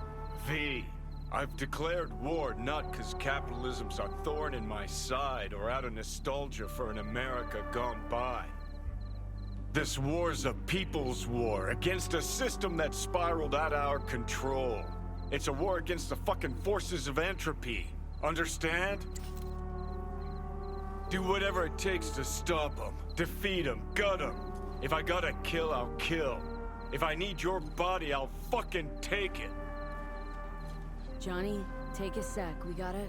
V, I've declared war not because capitalism's a thorn in my side or out of nostalgia for an America gone by. This war's a people's war against a system that spiraled out of our control. It's a war against the fucking forces of entropy. Understand? Do whatever it takes to stop them, defeat them, gut them. If I gotta kill, I'll kill. If I need your body, I'll fucking take it. Johnny, take a sec. We gotta...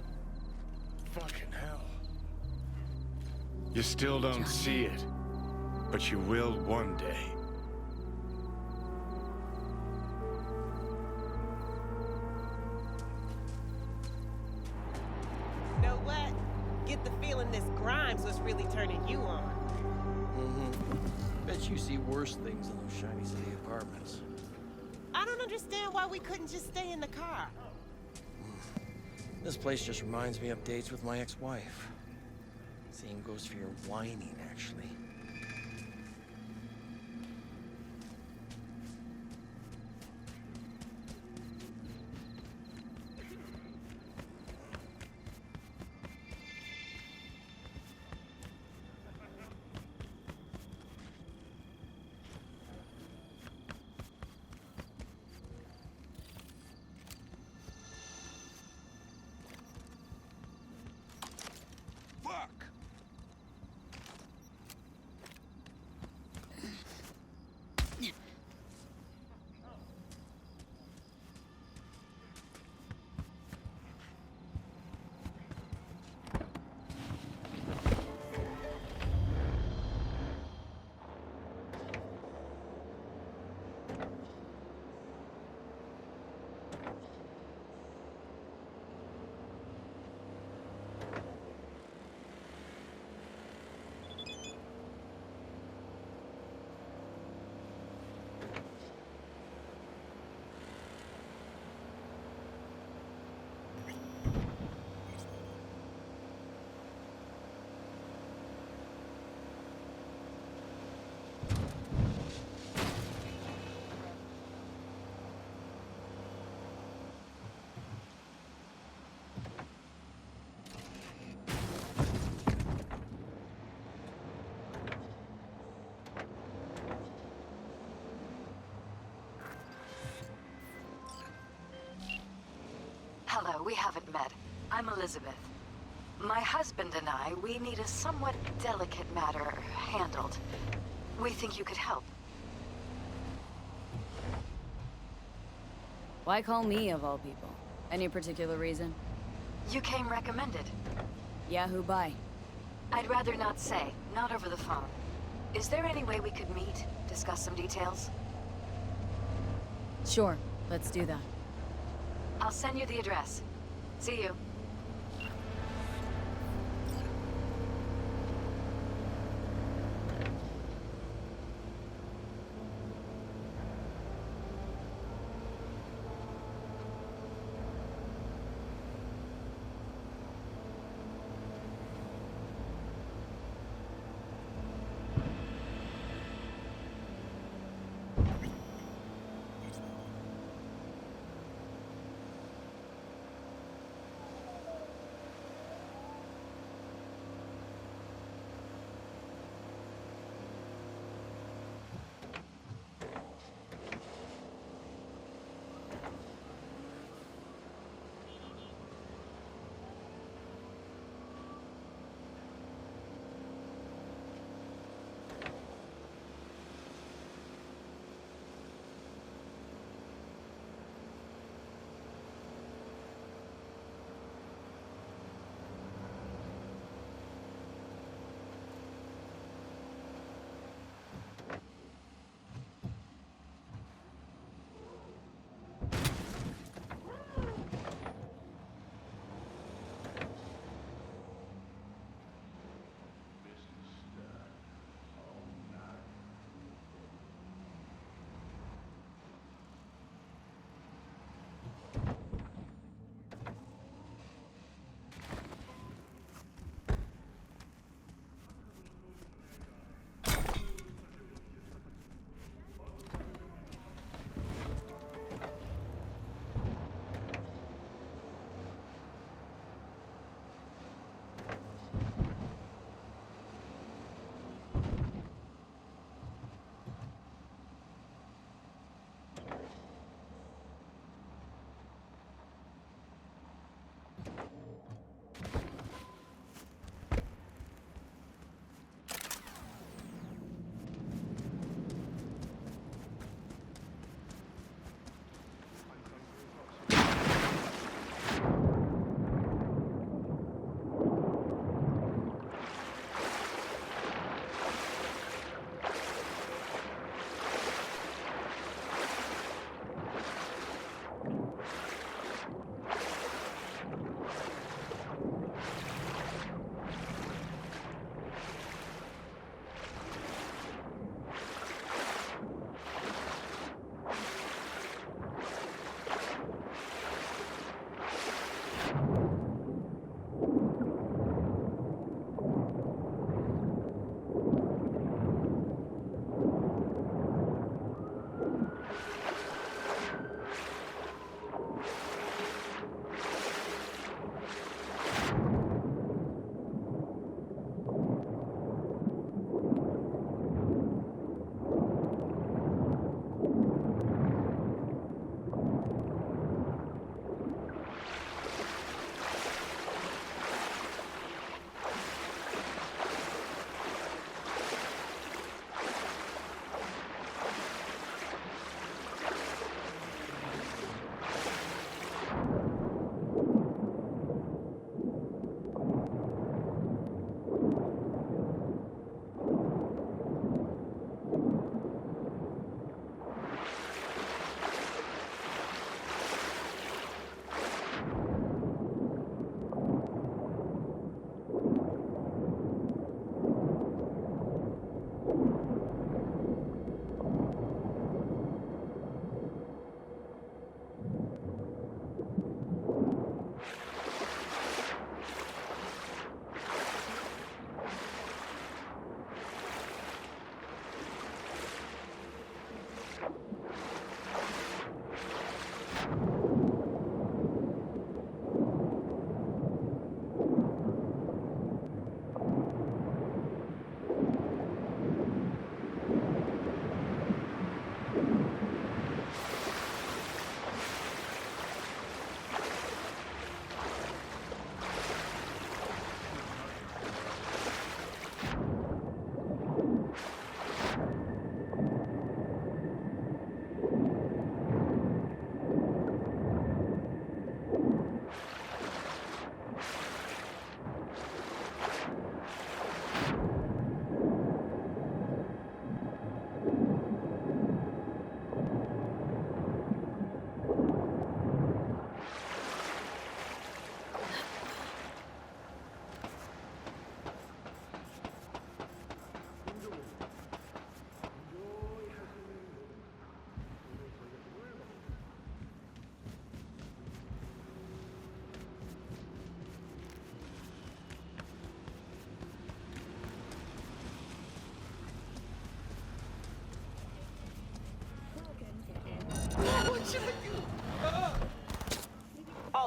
Fucking hell. You still don't see it, but you will one day. Know what? Get the feeling this Grimes was really turning you on. Bet you see worse things in those shiny city apartments. I don't understand why we couldn't just stay in the car. This place just reminds me of dates with my ex-wife. Same goes for your whining, actually. Fuck! Hello, we haven't met. I'm Elizabeth. My husband and I, we need a somewhat delicate matter handled. We think you could help. Why call me, of all people? Any particular reason? You came recommended. Yeah, who by? I'd rather not say, not over the phone. Is there any way we could meet, discuss some details? Sure, let's do that. I'll send you the address. See you.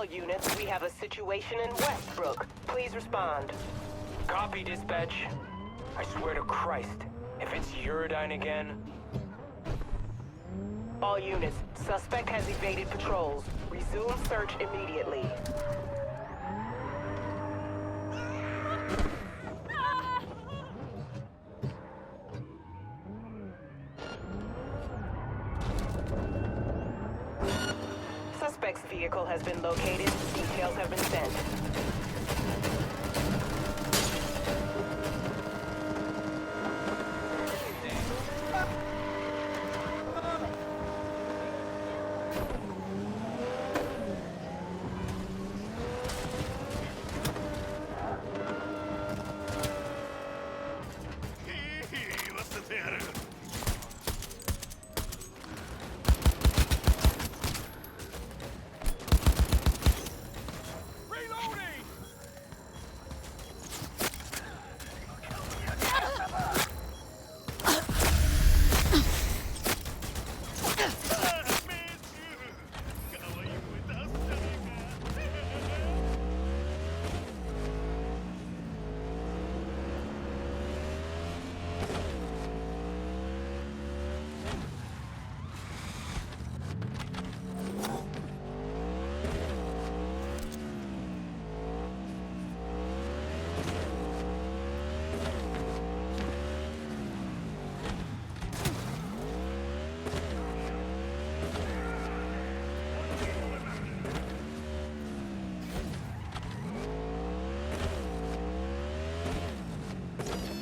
All units, we have a situation in Westbrook. Please respond. Copy, dispatch. I swear to Christ, if it's Uridine again... All units, suspect has evaded patrols. Resume search immediately. Suspect's vehicle has been located. Details have been sent.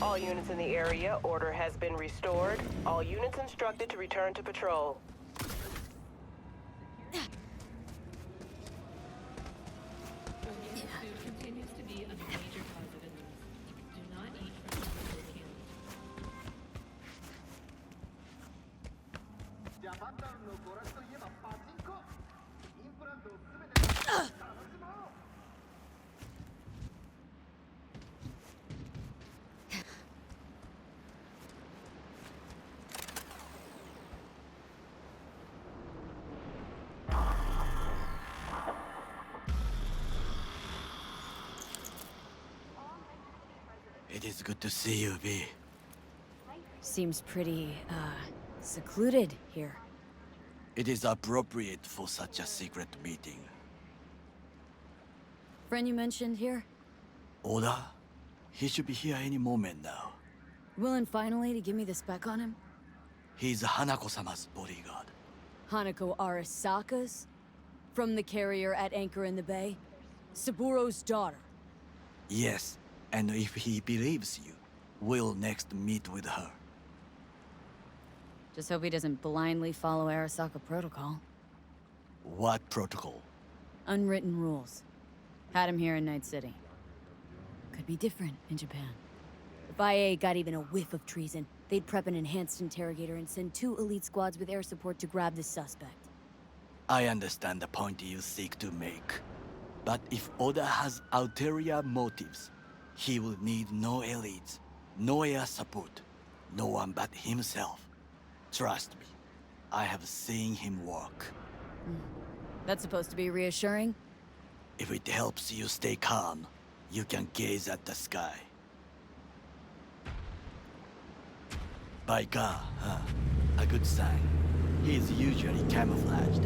All units in the area, order has been restored. All units instructed to return to patrol. It is good to see you, V. Seems pretty, secluded here. It is appropriate for such a secret meeting. Friend you mentioned here? Oda? He should be here any moment now. Willing finally to give me the spec on him? He's Hanako-sama's bodyguard. Hanako Arasaka's? From the carrier at anchor in the bay? Saburo's daughter? Yes, and if he believes you, we'll next meet with her. Just hope he doesn't blindly follow Arasaka protocol. What protocol? Unwritten rules. Had him here in Night City. Could be different in Japan. If IA got even a whiff of treason, they'd prep an enhanced interrogator and send 2 elite squads with air support to grab the suspect. I understand the point you seek to make. But if Oda has ulterior motives, he will need no elites, no air support, no one but himself. Trust me, I have seen him work. That's supposed to be reassuring? If it helps you stay calm, you can gaze at the sky. By God, huh? A good sign. He is usually camouflaged.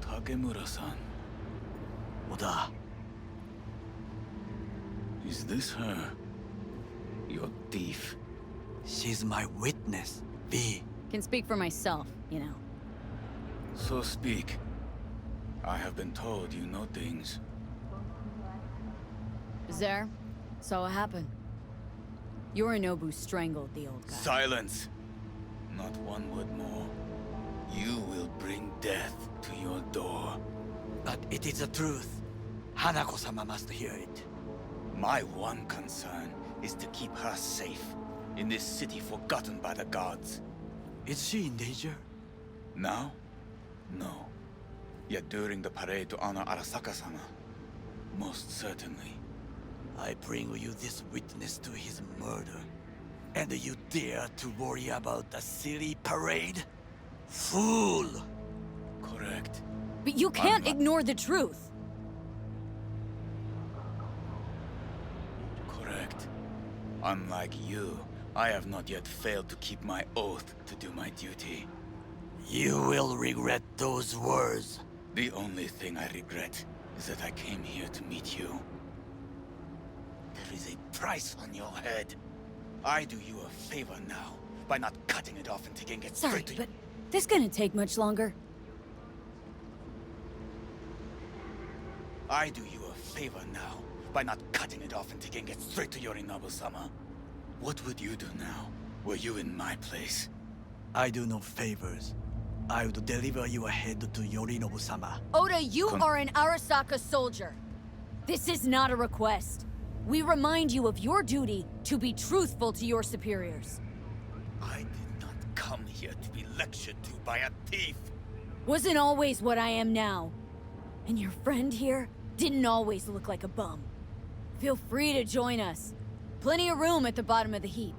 Takemura-san. Oda. Is this her? Your thief? She's my witness, V. Can speak for myself, you know. So speak. I have been told you know things. There, saw what happened. Yorinobu strangled the old guy. Silence! Not one word more. You will bring death to your door. But it is the truth. Hanako-sama must hear it. My one concern is to keep her safe in this city forgotten by the gods. Is she in danger? Now? No. Yet during the parade to honor Arasaka-sama, most certainly. I bring you this witness to his murder. And you dare to worry about a silly parade? Fool! Correct. But you can't ignore the truth. Correct. Unlike you, I have not yet failed to keep my oath to do my duty. You will regret those words. The only thing I regret is that I came here to meet you. There is a price on your head. I do you a favor now by not cutting it off and taking it Sorry, straight to but this gonna take much longer. I do you a favor now by not cutting it off and taking it straight to Yorinobu-sama. What would you do now, were you in my place? I do no favors. I would deliver your head to Yorinobu-sama. Oda, you are an Arasaka soldier. This is not a request. We remind you of your duty to be truthful to your superiors. I did not come here to be lectured to by a thief. Wasn't always what I am now. And your friend here didn't always look like a bum. Feel free to join us. Plenty of room at the bottom of the heap.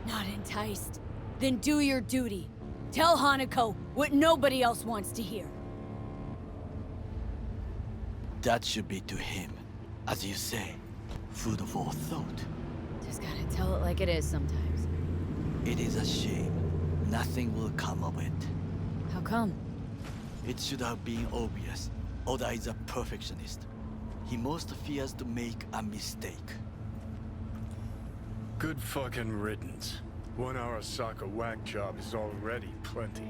Not enticed? Then do your duty. Tell Hanako what nobody else wants to hear. That should be to him, as you say, food for thought. Just gotta tell it like it is sometimes. It is a shame. Nothing will come of it. How come? It should have been obvious. Oda is a perfectionist. He most fears to make a mistake. Good fucking riddance. One Arasaka whack job is already plenty.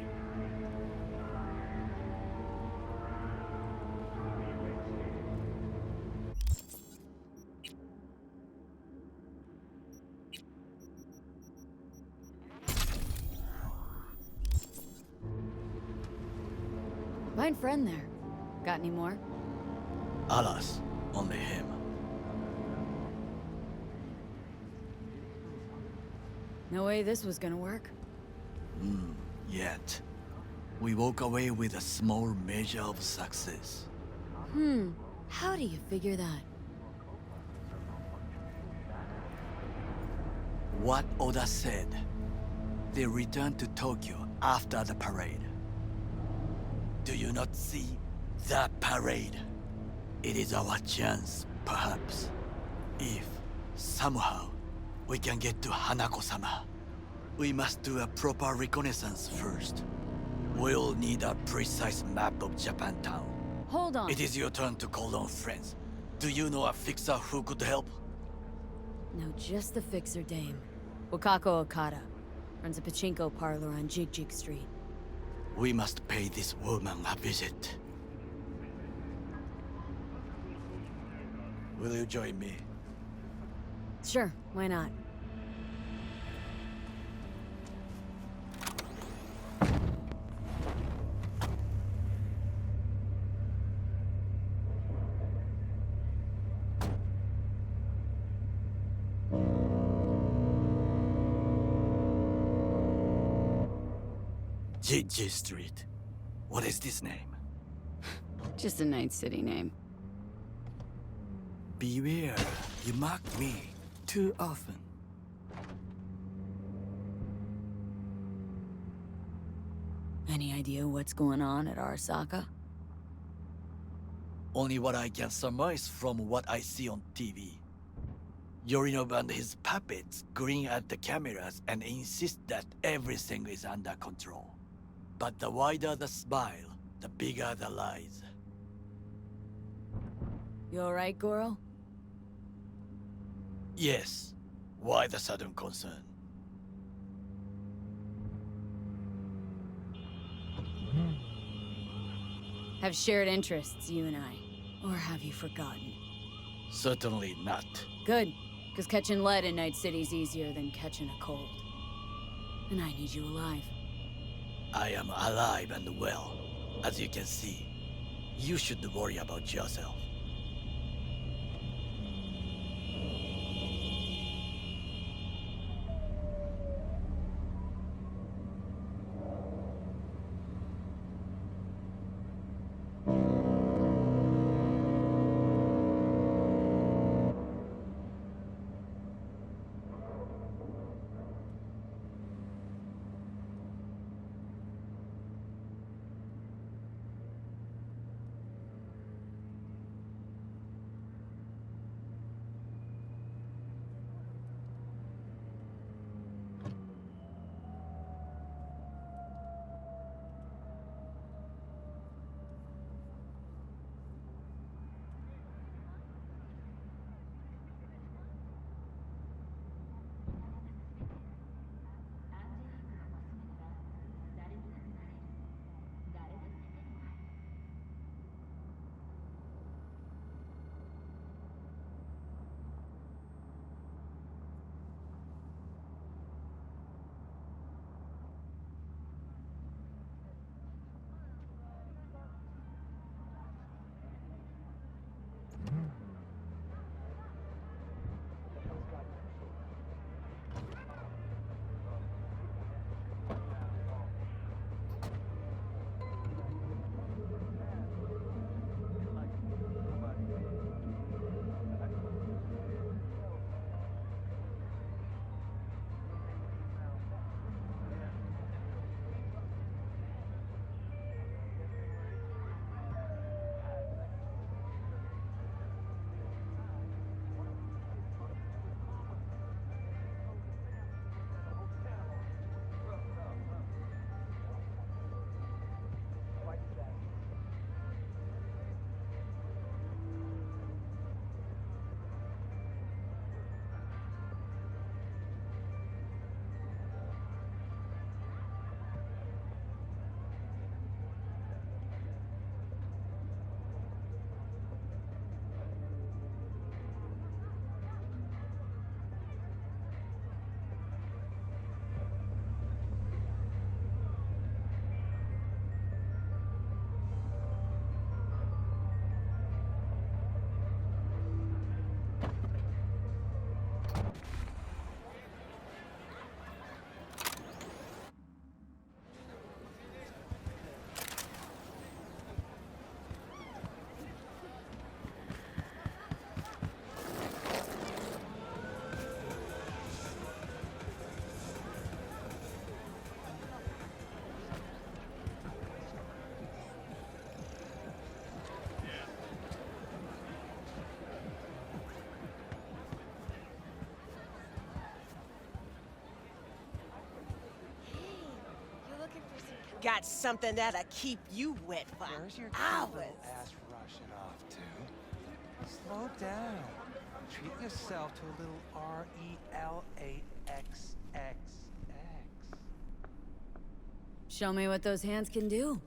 Fine friend there. Got any more? Alas, only him. No way this was gonna work. Yet. We walk away with a small measure of success. How do you figure that? What Oda said. They returned to Tokyo after the parade. Do you not see that parade? It is our chance, perhaps. If, somehow, we can get to Hanako-sama. We must do a proper reconnaissance first. We'll need a precise map of Japantown. Hold on. It is your turn to call on friends. Do you know a fixer who could help? No, just the fixer dame. Wakako Okada. Runs a pachinko parlor on Jig Street. We must pay this woman a visit. Will you join me? Sure, why not? Jig Street. What is this name? Just a Night City name. Beware, you mock me too often. Any idea what's going on at Arasaka? Only what I can surmise from what I see on TV. Yorinobu and his puppets grin at the cameras and insist that everything is under control. But the wider the smile, the bigger the lies. You alright, Goro? Yes. Why the sudden concern? Have shared interests, you and I. Or have you forgotten? Certainly not. Good, because catching lead in Night City's easier than catching a cold. And I need you alive. I am alive and well, as you can see. You should worry about yourself. Got something that'll keep you wet for Where's your hours. cute little ass rushing off to? Slow down. Treat yourself to a little RELAXXX. Show me what those hands can do.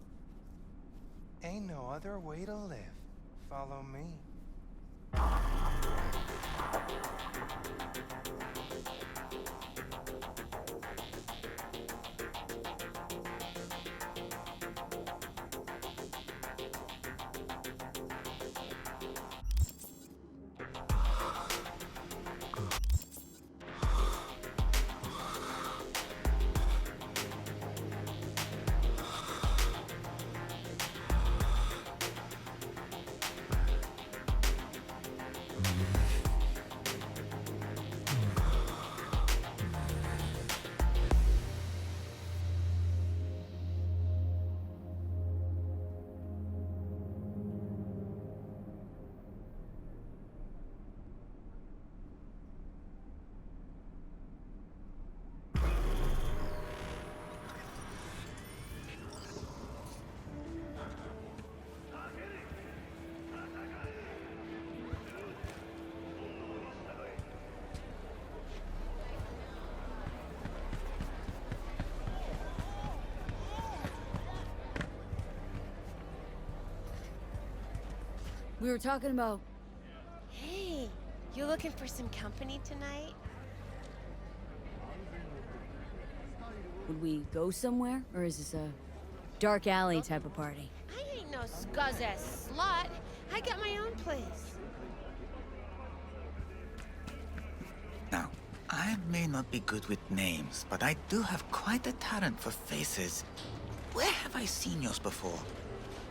Ain't no other way to live. Follow me. We were talking about... Hey, you looking for some company tonight? Would we go somewhere? Or is this a dark alley type of party? I ain't no scuzz-ass slut. I got my own place. Now, I may not be good with names, but I do have quite a talent for faces. Where have I seen yours before?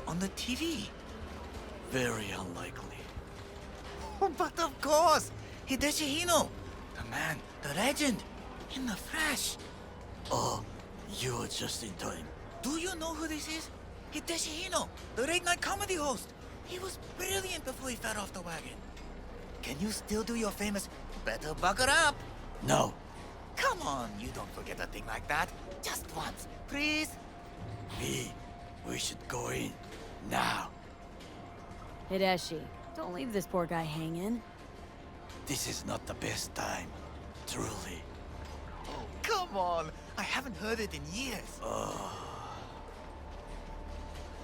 On the TV? Very unlikely. Oh, but of course! Hideshi Hino! The man, the legend, in the flesh. Oh, you're just in time. Do you know who this is? Hideshi Hino, the late-night comedy host. He was brilliant before he fell off the wagon. Can you still do your famous, better buckle up? No. Come on, you don't forget a thing like that. Just once, please. V, we should go in. Now. Hideshi, don't leave this poor guy hanging. This is not the best time. Truly. Oh, come on. I haven't heard it in years.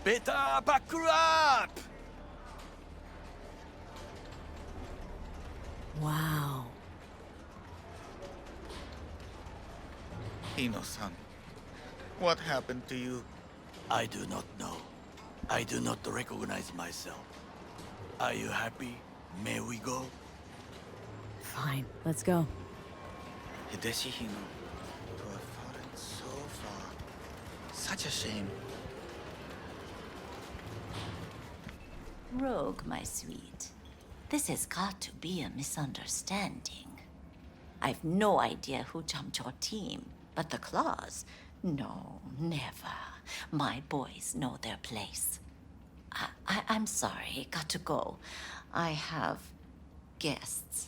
Better buckle up! Wow. Hino-san, what happened to you? I do not know. I do not recognize myself. Are you happy? May we go? Fine, let's go. Hideshi Hino, to have fallen so far. Such a shame. Rogue, my sweet. This has got to be a misunderstanding. I've no idea who jumped your team, but the Claws? No, never. My boys know their place. I'm sorry, got to go. I have guests.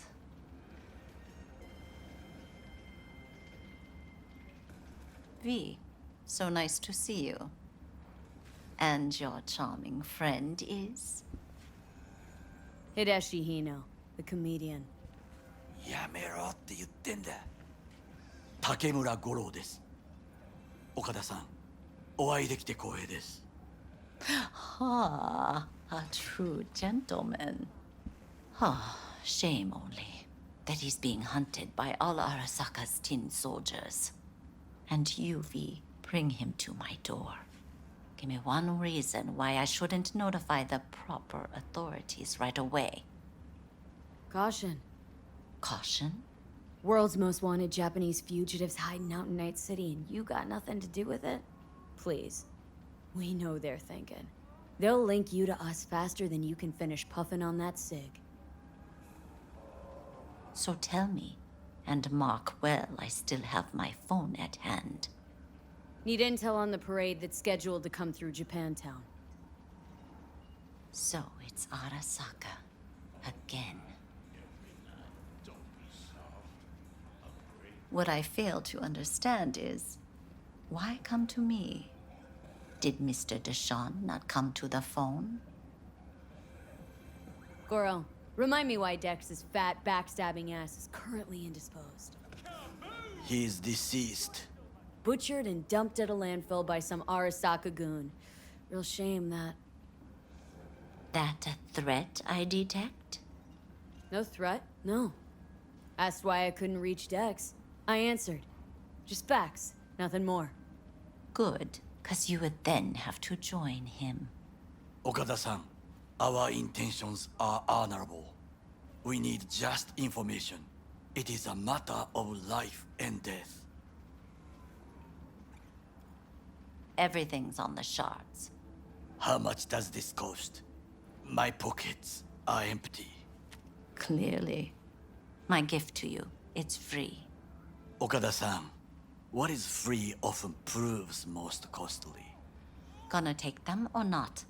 V, so nice to see you. And your charming friend is? Hideshi Hino, the comedian. やめろって言ってんだ。竹村五郎です。岡田さん、お会いできて光栄です。Ah, a true gentleman. Ah, shame only that he's being hunted by all Arasaka's tin soldiers. And you, V, bring him to my door. Give me one reason why I shouldn't notify the proper authorities right away. Caution. Caution? World's most wanted Japanese fugitives hiding out in Night City, and you got nothing to do with it? Please. We know they're thinking. They'll link you to us faster than you can finish puffing on that cig. So tell me, and mark well I still have my phone at hand. Need intel on the parade that's scheduled to come through Japantown. So it's Arasaka. Again. What I fail to understand is, why come to me? Did Mr. Deshawn not come to the phone? Goro, remind me why Dex's fat, backstabbing ass is currently indisposed. He is deceased. Butchered and dumped at a landfill by some Arasaka goon. Real shame that... That a threat I detect? No threat, no. Asked why I couldn't reach Dex. I answered. Just facts, nothing more. Good, 'cause you would then have to join him. Okada-san, our intentions are honorable. We need just information. It is a matter of life and death. Everything's on the shards. How much does this cost? My pockets are empty. Clearly. My gift to you, it's free. Okada-san, what is free often proves most costly. Gonna take them or not?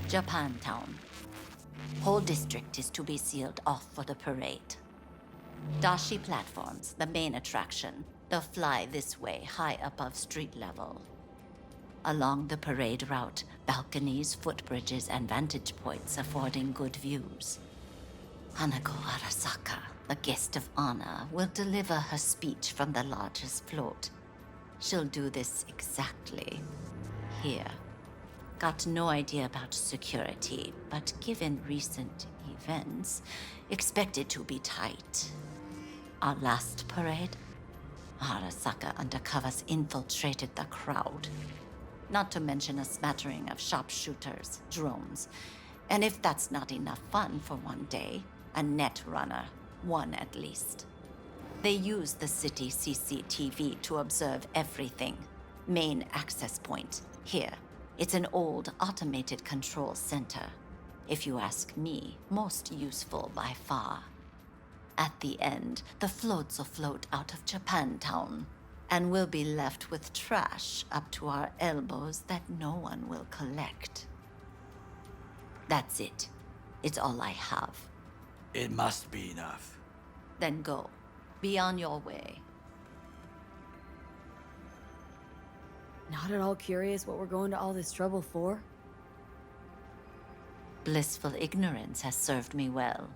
Japantown. Whole district is to be sealed off for the parade. Dashi platforms, the main attraction. They'll fly this way, high above street level. Along the parade route, balconies, footbridges, and vantage points affording good views. Hanako Arasaka, the guest of honor, will deliver her speech from the largest float. She'll do this exactly here. Got no idea about security, but given recent events, expect it to be tight. Our last parade, Arasaka undercovers infiltrated the crowd. Not to mention a smattering of sharpshooters, drones, and if that's not enough fun for one day, a net runner, one at least. They use the city CCTV to observe everything. Main access point, here. It's an old automated control center. If you ask me, most useful by far. At the end, the floats will float out of Japantown, and we'll be left with trash up to our elbows that no one will collect. That's it. It's all I have. It must be enough. Then go. Be on your way. Not at all curious what we're going to all this trouble for? Blissful ignorance has served me well.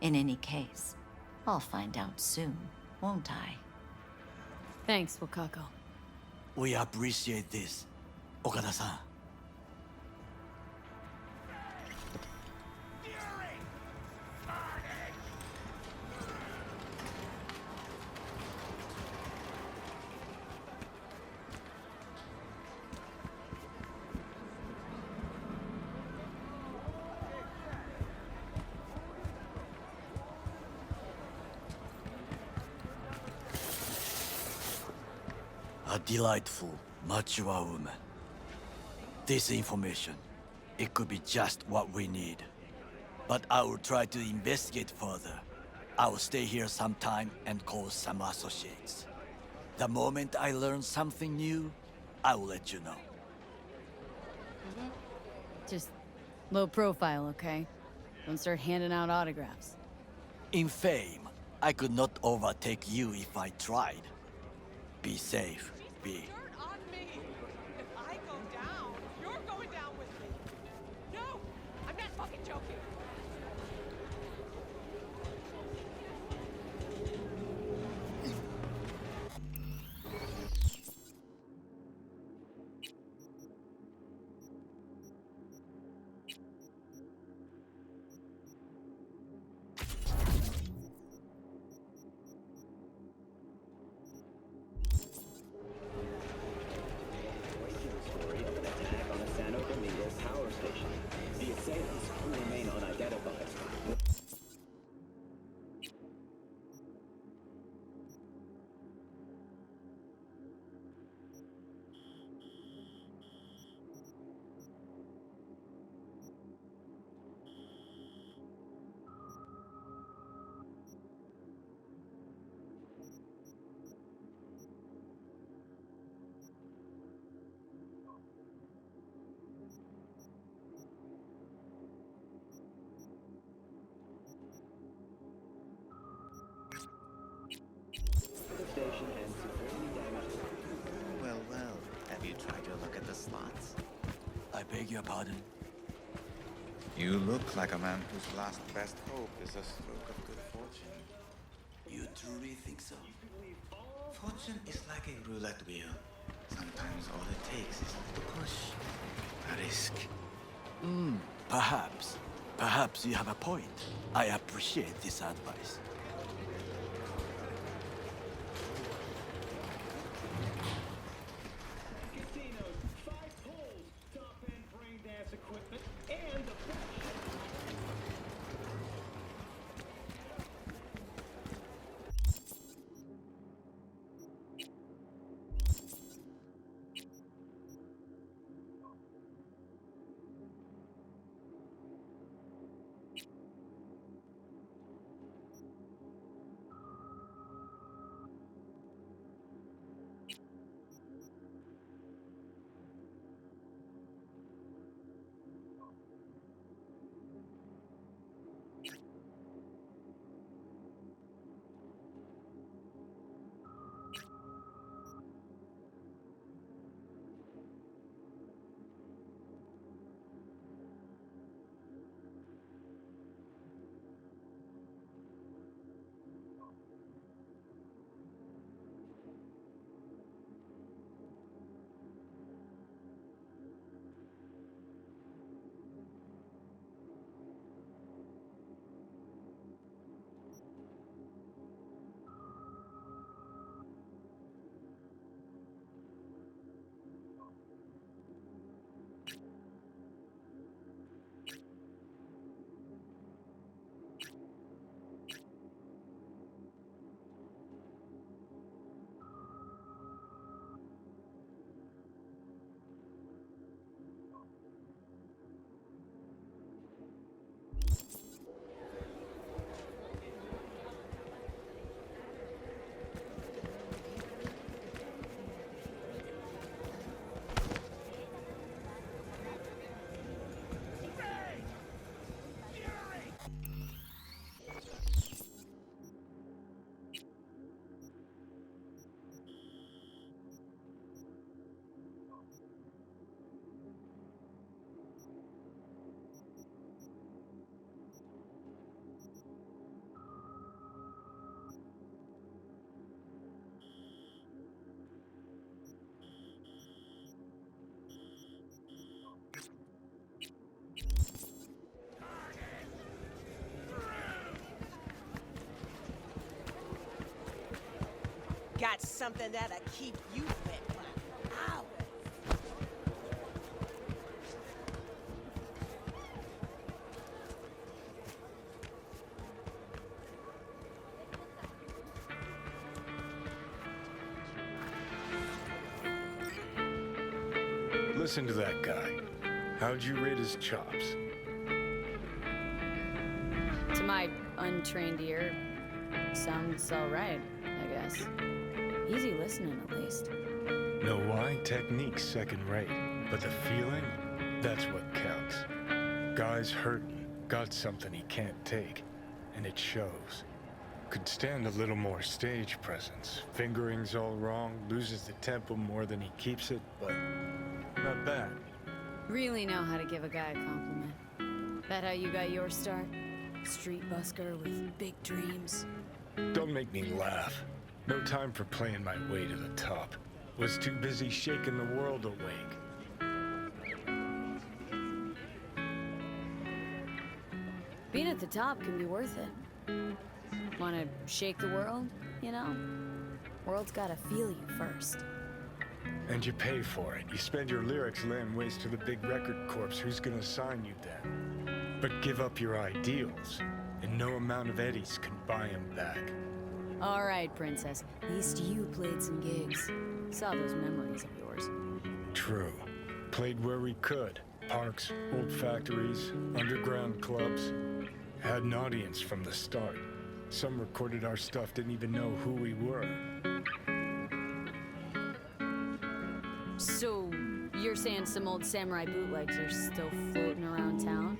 In any case, I'll find out soon, won't I? Thanks, Wakako. We appreciate this, Okada-san. A delightful, mature woman. This information, it could be just what we need. But I will try to investigate further. I will stay here some time and call some associates. The moment I learn something new, I will let you know. Just low profile, okay? Don't start handing out autographs. In fame, I could not overtake you if I tried. Be safe, B. I'm not fucking joking. Well, have you tried to look at the slots? I beg your pardon? You look like a man whose last best hope is a stroke of good fortune. You truly think so? Fortune is like a roulette wheel. Sometimes all it takes is a little push, a risk. Perhaps. Perhaps you have a point. I appreciate this advice. Got something that'll keep you wet for hours. Listen to that guy. How'd you rate his chops? To my untrained ear, sounds alright, I guess. Easy listening, at least. Know why? Technique's second rate. But the feeling? That's what counts. Guy's hurting, got something he can't take. And it shows. Could stand a little more stage presence. Fingering's all wrong, loses the tempo more than he keeps it, but not bad. Really know how to give a guy a compliment. That how you got your start? Street busker with big dreams. Don't make me laugh. No time for playing my way to the top. Was too busy shaking the world awake. Being at the top can be worth it. Wanna shake the world, you know? World's gotta feel you first. And you pay for it. You spend your lyrics laying waste to the big record corps. Who's gonna sign you then? But give up your ideals, and no amount of eddies can buy them back. All right, Princess. At least you played some gigs. Saw those memories of yours. True. Played where we could. Parks, old factories, underground clubs. Had an audience from the start. Some recorded our stuff, didn't even know who we were. So, you're saying some old samurai bootlegs are still floating around town?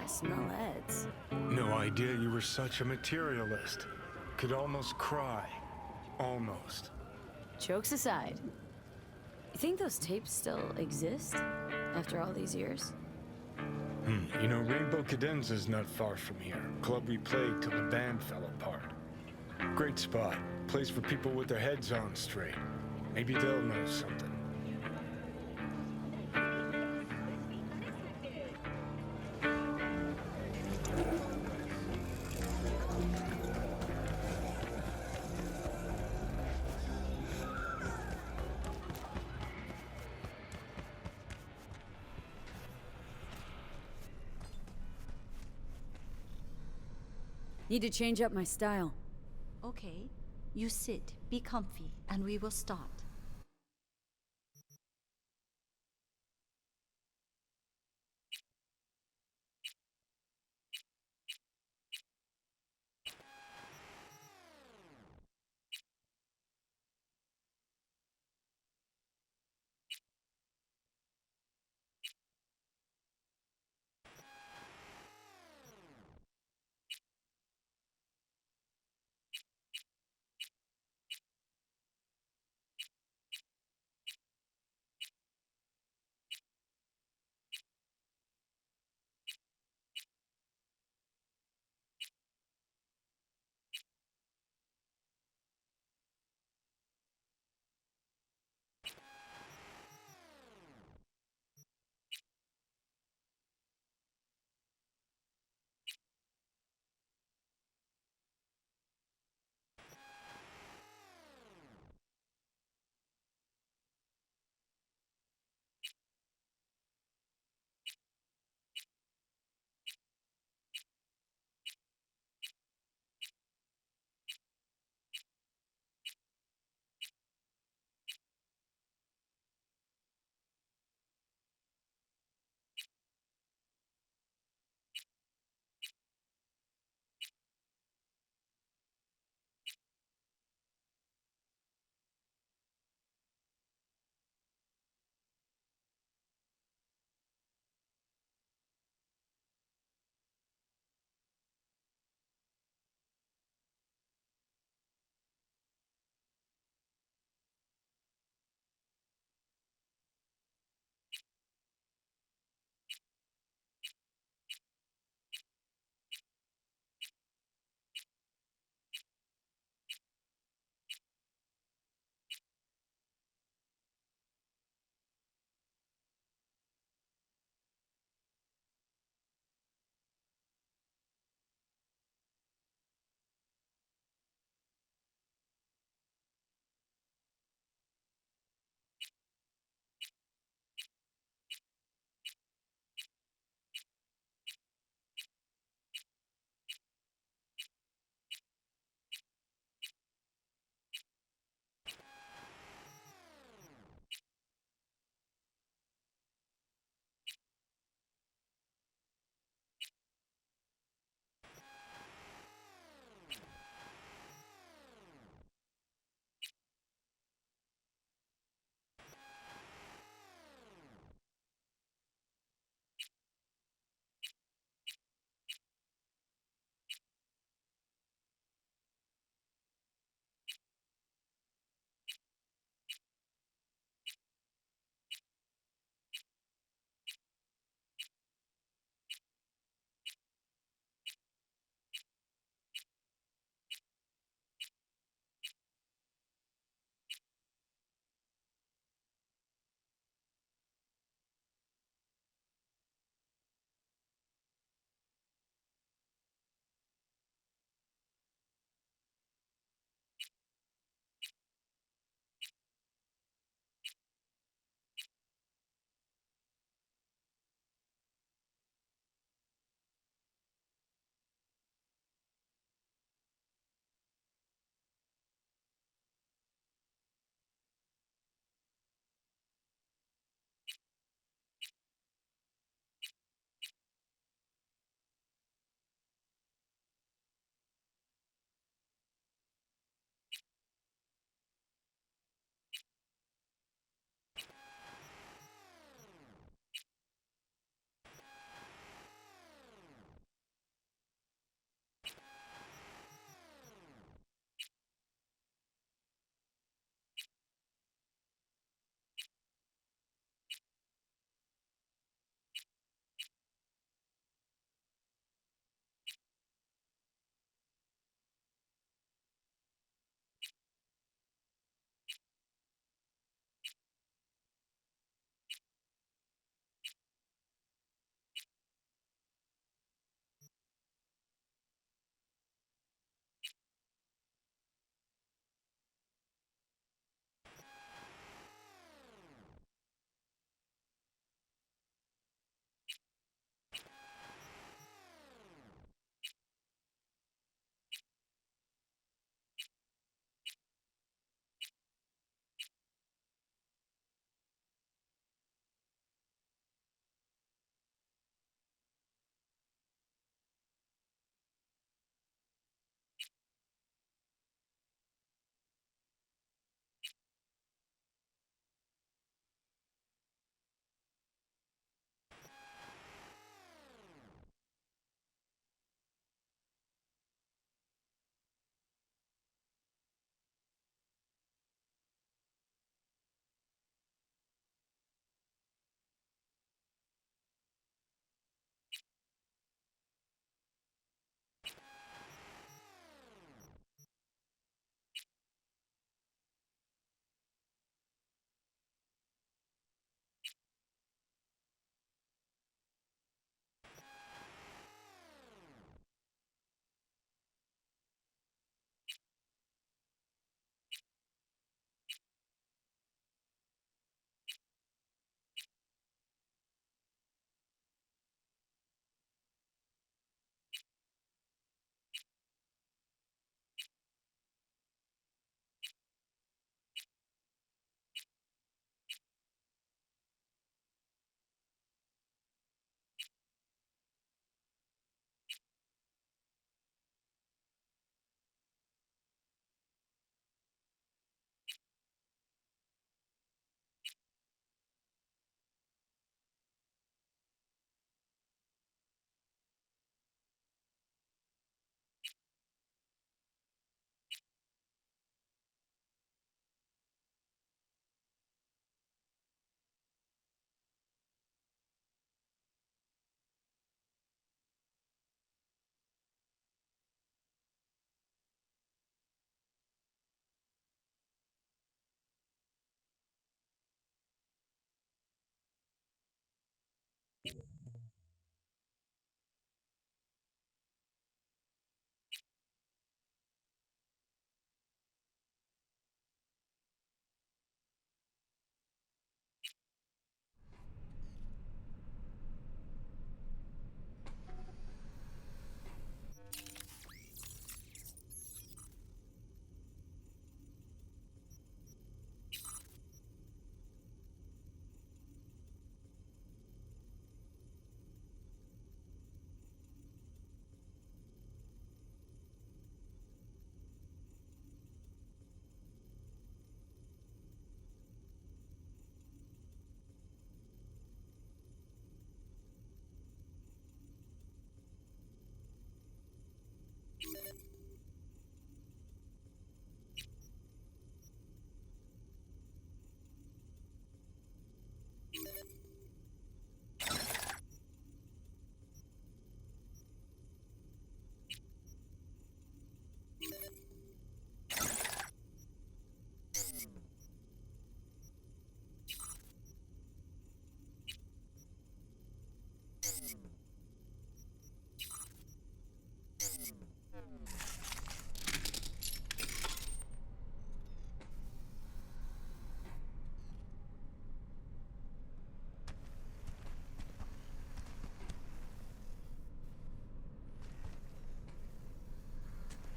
I smell heads. No idea you were such a materialist. Could almost cry. Almost. Jokes aside, you think those tapes still exist after all these years? You know, Rainbow Cadenza's not far from here. Club we played till the band fell apart. Great spot. Place for people with their heads on straight. Maybe they'll know something. Need to change up my style. Okay, you sit, be comfy, and we will start.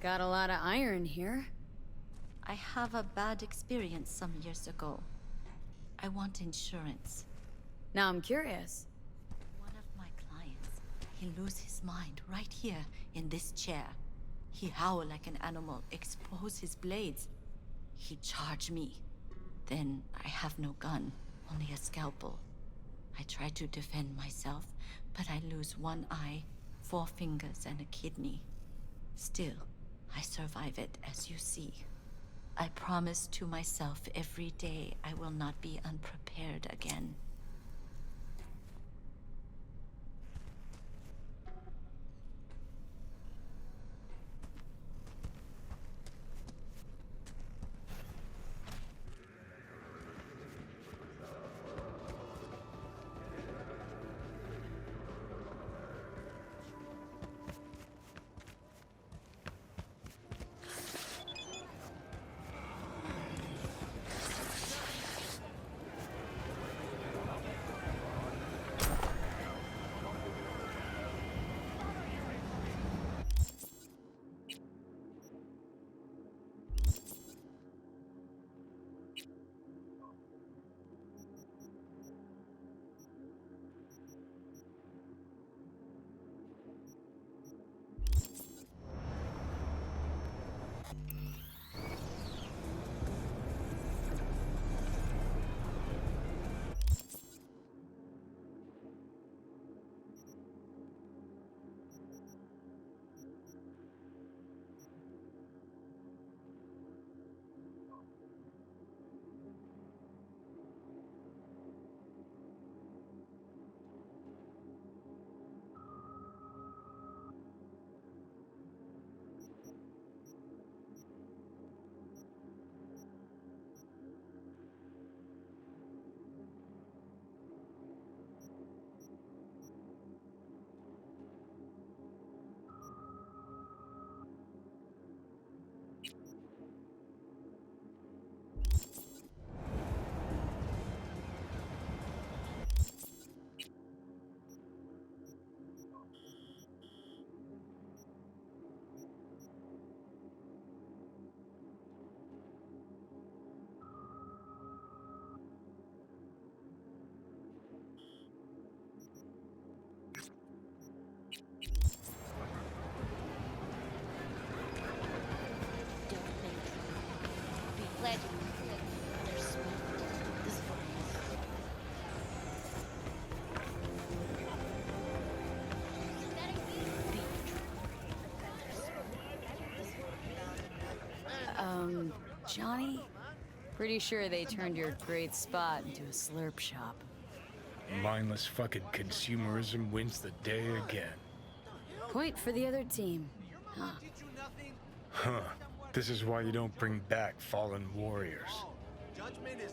Got a lot of iron here. I have a bad experience some years ago. I want insurance. Now I'm curious. One of my clients, he lose his mind right here in this chair. He howl like an animal, expose his blades. He charge me. Then I have no gun, only a scalpel. I try to defend myself, but I lose one eye, 4 fingers, and a kidney. Still, I survive it, as you see. I promise to myself every day I will not be unprepared again. Johnny? Pretty sure they turned your great spot into a slurp shop. Mindless fucking consumerism wins the day again. Point for the other team. Huh. Huh. This is why you don't bring back fallen warriors.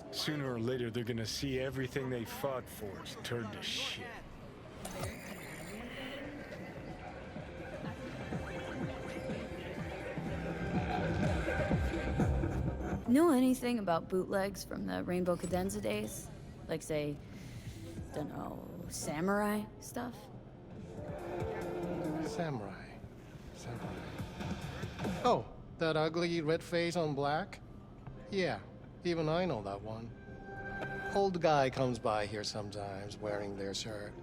Sooner or later, they're gonna see everything they fought for is turned to shit. Know anything about bootlegs from the Rainbow Cadenza days? Like, say, dunno, samurai stuff? Samurai. Oh, that ugly red face on black? Yeah, even I know that one. Old guy comes by here sometimes wearing their shirt.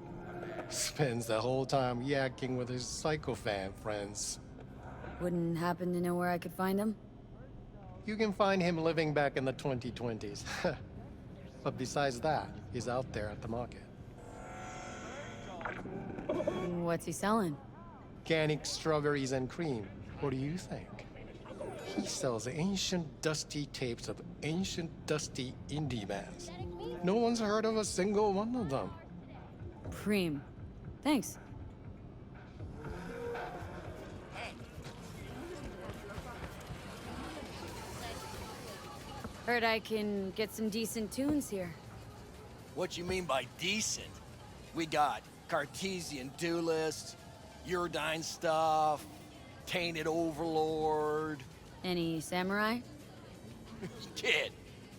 Spends the whole time yakking with his psychophant friends. Wouldn't happen to know where I could find him? You can find him living back in the 2020s. But besides that, he's out there at the market. What's he selling? Organic strawberries and cream. What do you think? He sells ancient dusty tapes of ancient dusty indie bands. No one's heard of a single one of them. Preem. Thanks. Heard I can get some decent tunes here. What you mean by decent? We got Cartesian duelist, Uridine stuff, tainted overlord. Any samurai? Kid,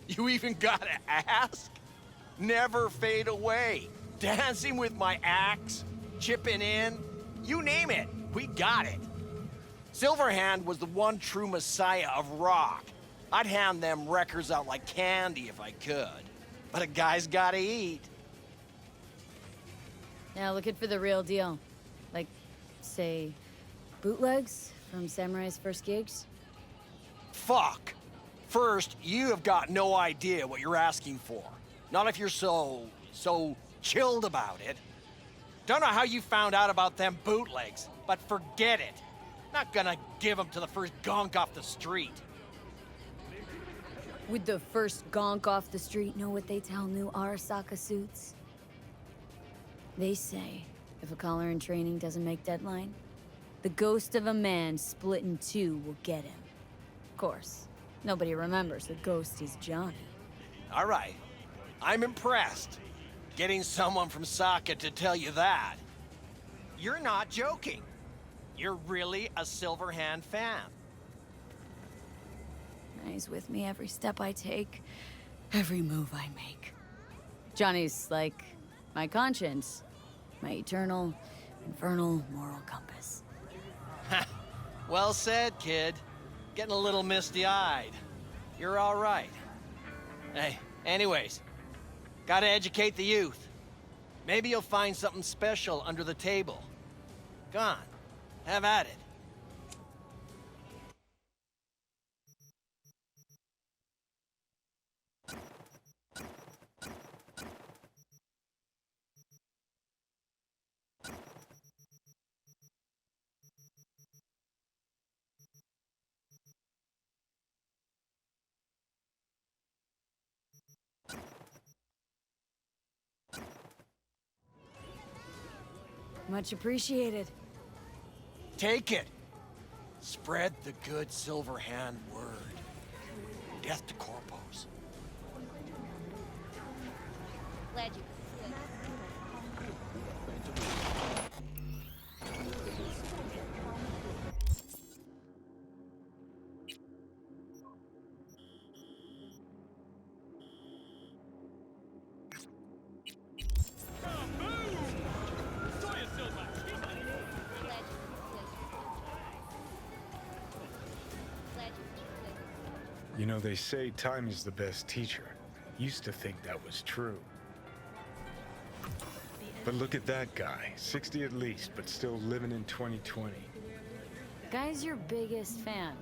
you even gotta ask? Never fade away. Dancing with my axe, chipping in, you name it, we got it. Silverhand was the one true messiah of rock. I'd hand them records out like candy if I could. But a guy's gotta eat. Now looking for the real deal. Like, say, bootlegs from Samurai's first gigs? Fuck. First, you have got no idea what you're asking for. Not if you're so chilled about it. Don't know how you found out about them bootlegs, but forget it. Not gonna give them to the first gonk off the street. Would the first gonk off the street know what they tell new Arasaka suits? They say, if a collar in training doesn't make deadline, the ghost of a man split in two will get him. Of course, nobody remembers the ghost is Johnny. All right, I'm impressed. Getting someone from Saka to tell you that. You're not joking. You're really a Silverhand fan. He's with me every step I take, every move I make. Johnny's like my conscience, my eternal, infernal moral compass. Well said, kid. Getting a little misty-eyed. You're all right. Hey, anyways, gotta educate the youth. Maybe you'll find something special under the table. Go on, have at it. Much appreciated. Take it. Spread the good Silverhand word. Death to corpos. Glad you. You know, they say time is the best teacher. Used to think that was true. But look at that guy, 60 at least, but still living in 2020. Guy's your biggest fan.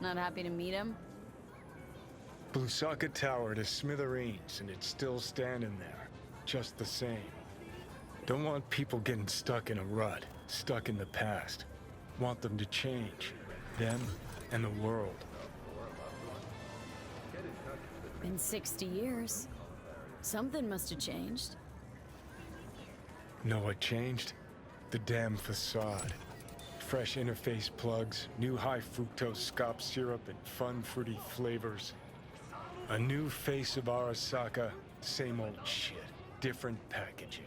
Not happy to meet him? Blusaka Tower to smithereens, and it's still standing there. Just the same. Don't want people getting stuck in a rut, stuck in the past. Want them to change. Them and the world. Been 60 years. Something must have changed. Know what changed? The damn facade. Fresh interface plugs, new high fructose scop syrup, and fun fruity flavors. A new face of Arasaka, same old shit. Different packaging.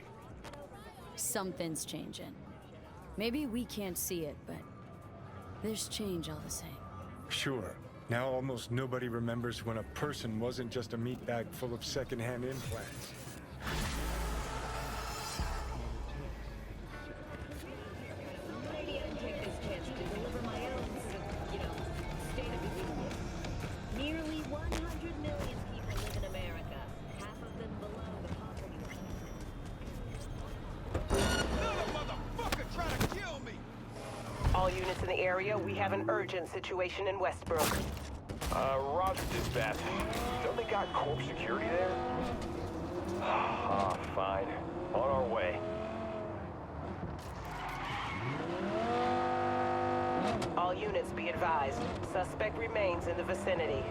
Something's changing. Maybe we can't see it, but there's change all the same. Sure. Now almost nobody remembers when a person wasn't just a meat bag full of secondhand implants. Nearly 100 million people live in America. Half of them below the poverty line. Trying to kill me! All units in the area, we have an urgent situation in Westbrook. Roger, dispatch. Don't they got corp security there? Fine. On our way. All units be advised. Suspect remains in the vicinity.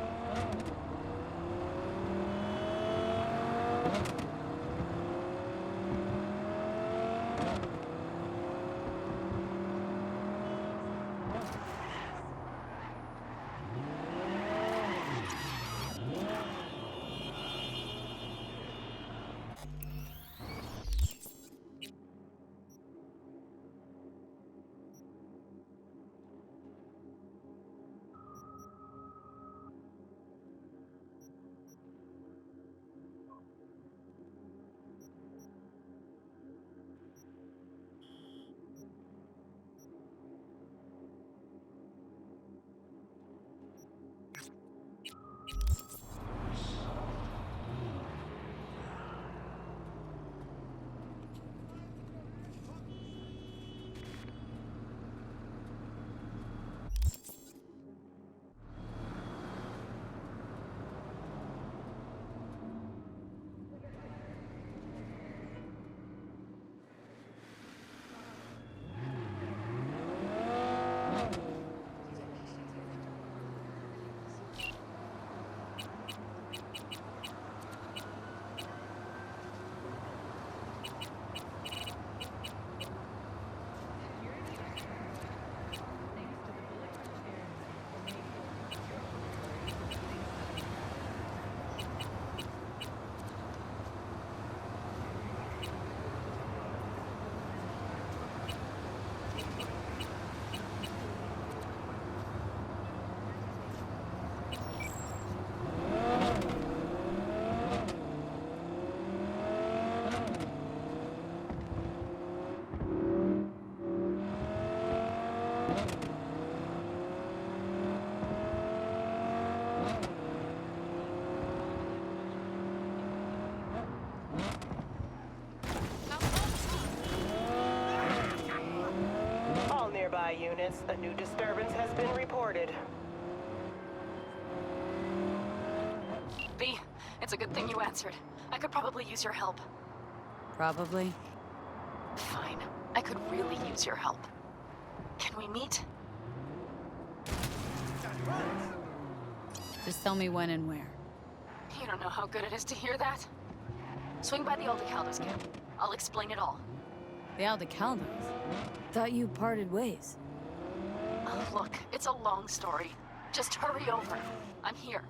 Standby units, a new disturbance has been reported. B, it's a good thing you answered. I could probably use your help. Probably. Fine. I could really use your help. Can we meet? Just tell me when and where. You don't know how good it is to hear that. Swing by the Aldecaldos camp. I'll explain it all. The Aldecaldos? Thought you parted ways. Oh, look, it's a long story. Just hurry over. I'm here.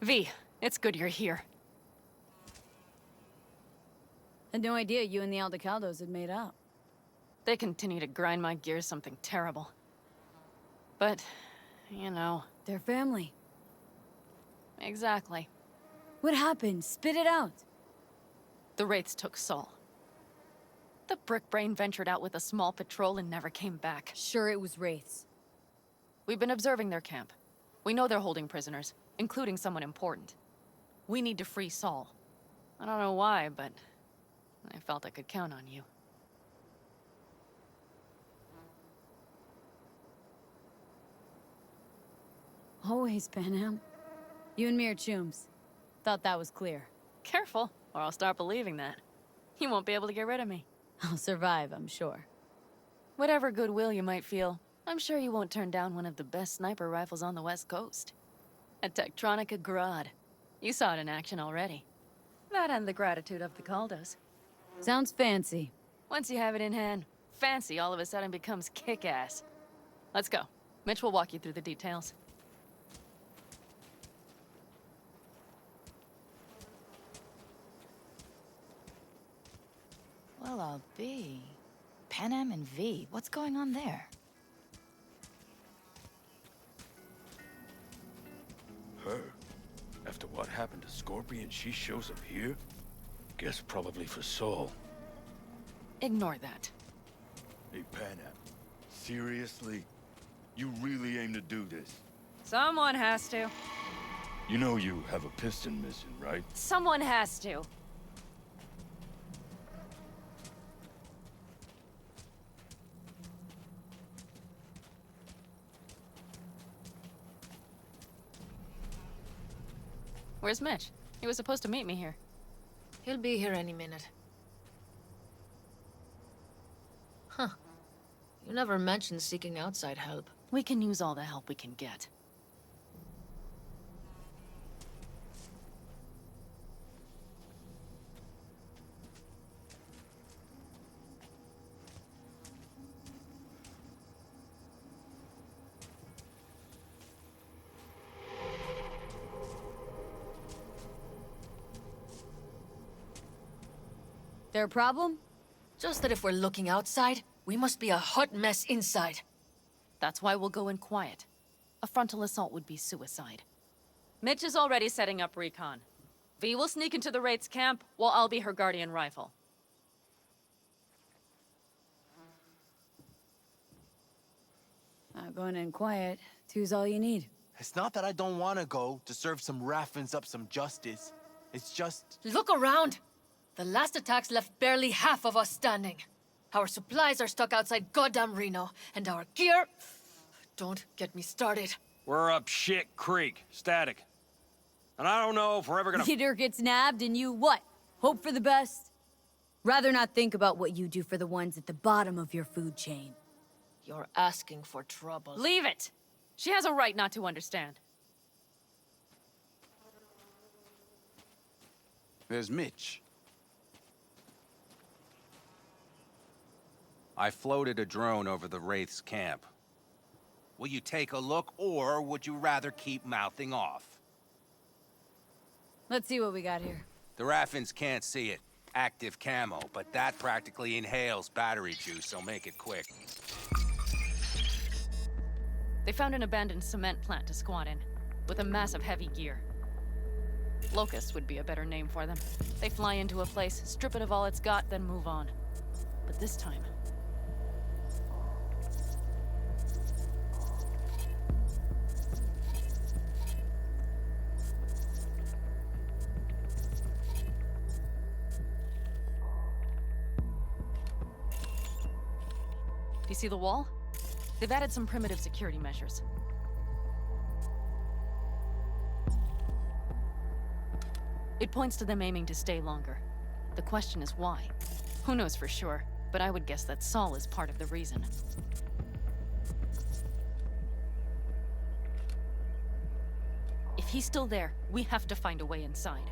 V, it's good you're here. Had no idea you and the Aldecaldos had made up. They continue to grind my gears something terrible. But, you know... They're family. Exactly. What happened? Spit it out. The Wraiths took Saul. The Brickbrain ventured out with a small patrol and never came back. Sure it was Wraiths. We've been observing their camp. We know they're holding prisoners, including someone important. We need to free Saul. I don't know why, but I felt I could count on you. Always, Panam. You and me are chums. Thought that was clear. Careful, or I'll start believing that. You won't be able to get rid of me. I'll survive, I'm sure. Whatever goodwill you might feel, I'm sure you won't turn down one of the best sniper rifles on the West Coast. A Tektronica Grad. You saw it in action already. That and the gratitude of the Caldos. Sounds fancy. Once you have it in hand, fancy all of a sudden becomes kick-ass. Let's go. Mitch will walk you through the details. Well, I'll be. Panam and V, what's going on there? Her? After what happened to Scorpion, she shows up here? Guess probably for Saul. Ignore that. Hey, Panam. Seriously? You really aim to do this? Someone has to. You know you have a piston mission, right? Someone has to. Where's Mitch? He was supposed to meet me here. He'll be here any minute. Huh. You never mentioned seeking outside help. We can use all the help we can get. Their problem? Just that if we're looking outside, we must be a hot mess inside. That's why we'll go in quiet. A frontal assault would be suicide. Mitch is already setting up recon. V will sneak into the Wraith's camp, while I'll be her guardian rifle. Going in quiet. Two's all you need. It's not that I don't want to go to serve some Raffens up some justice. It's just... Look around! The last attacks left barely half of us standing. Our supplies are stuck outside goddamn Reno, and our gear... Don't get me started. We're up Shit Creek, static. And I don't know if we're ever gonna... Leader gets nabbed and you what? Hope for the best? Rather not think about what you do for the ones at the bottom of your food chain. You're asking for trouble. Leave it! She has a right not to understand. There's Mitch. I floated a drone over the Wraith's camp. Will you take a look, or would you rather keep mouthing off? Let's see what we got here. The Raffens can't see it. Active camo, but that practically inhales battery juice, so make it quick. They found an abandoned cement plant to squat in, with a massive heavy gear. Locust would be a better name for them. They fly into a place, strip it of all it's got, then move on. But this time... Do you see the wall? They've added some primitive security measures. It points to them aiming to stay longer. The question is why? Who knows for sure, but I would guess that Saul is part of the reason. If he's still there, we have to find a way inside.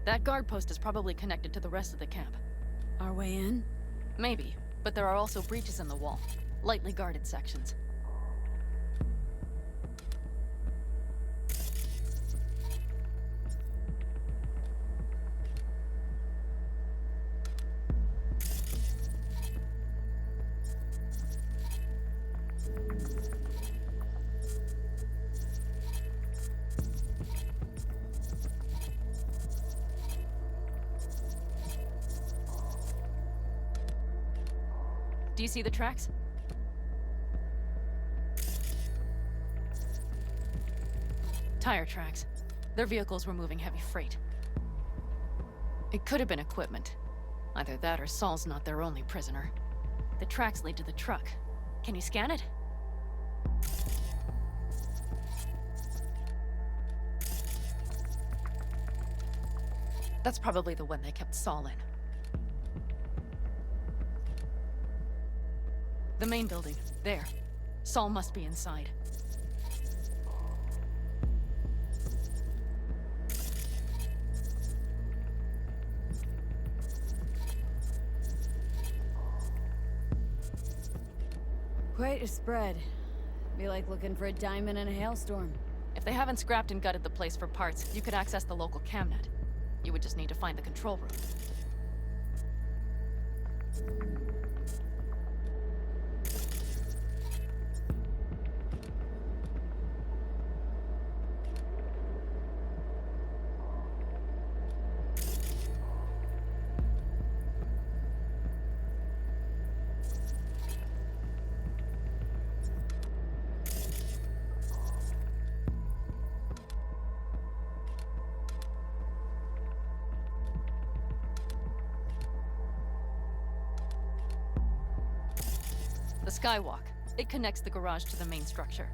That guard post is probably connected to the rest of the camp. Our way in? Maybe, but there are also breaches in the wall. Lightly guarded sections. Do you see the tracks? Tire tracks. Their vehicles were moving heavy freight. It could have been equipment. Either that or Saul's not their only prisoner. The tracks lead to the truck. Can you scan it? That's probably the one they kept Saul in. The main building. There. Saul must be inside. Quite a spread. Be like looking for a diamond in a hailstorm. If they haven't scrapped and gutted the place for parts, you could access the local camnet. You would just need to find the control room. The skywalk. It connects the garage to the main structure.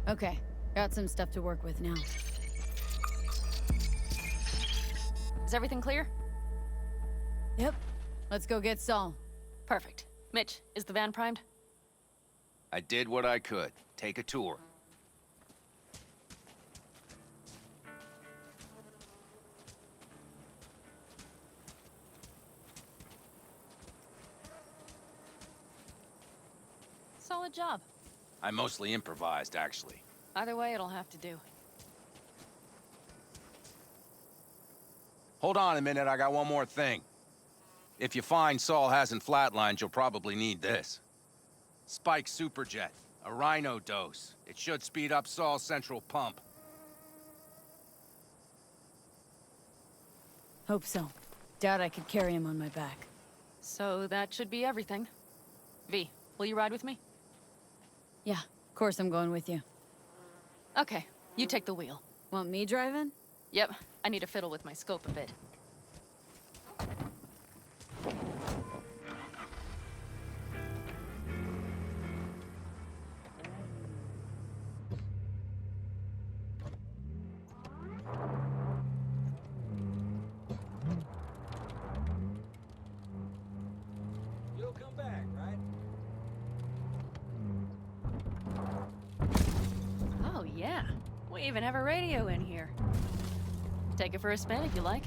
Okay, got some stuff to work with now. Is everything clear? Yep. Let's go get Saul. Perfect. Mitch, is the van primed? I did what I could. Take a tour. Solid job. I mostly improvised, actually. Either way, it'll have to do. Hold on a minute, I got one more thing. If you find Saul hasn't flatlined, you'll probably need this. Spike Superjet, a Rhino dose. It should speed up Saul's central pump. Hope so. Doubt I could carry him on my back. So that should be everything. V, will you ride with me? Yeah, of course I'm going with you. Okay, you take the wheel. Want me driving? Yep, I need to fiddle with my scope a bit. You'll come back, right? Oh, yeah. We even have a radio in here. Take it for a spin if you like.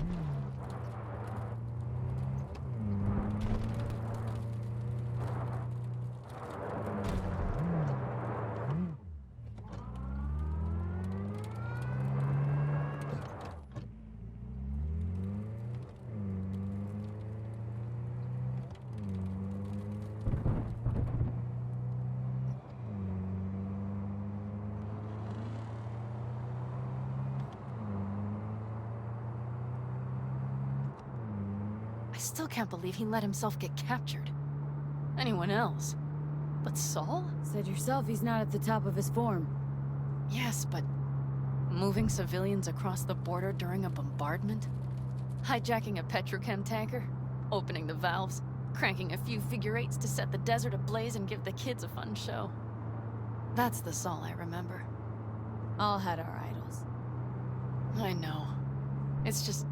I still can't believe he let himself get captured. Anyone else? But Saul? Said yourself he's not at the top of his form. Yes, but moving civilians across the border during a bombardment? Hijacking a petrochem tanker? Opening the valves? Cranking a few figure eights to set the desert ablaze and give the kids a fun show? That's the Saul I remember. All had our idols. I know. It's just...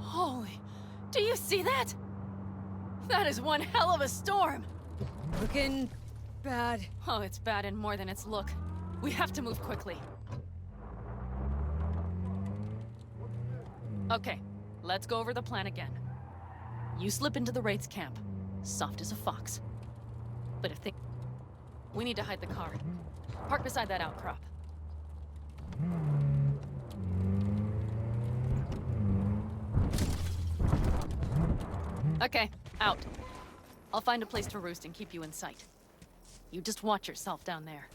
Holy... Do you see that? That is one hell of a storm! Looking... bad. Oh, it's bad in more than its look. We have to move quickly. Okay, let's go over the plan again. You slip into the Wraith's camp, soft as a fox. But if they... We need to hide the car. Park beside that outcrop. Okay, out. I'll find a place to roost and keep you in sight. You just watch yourself down there.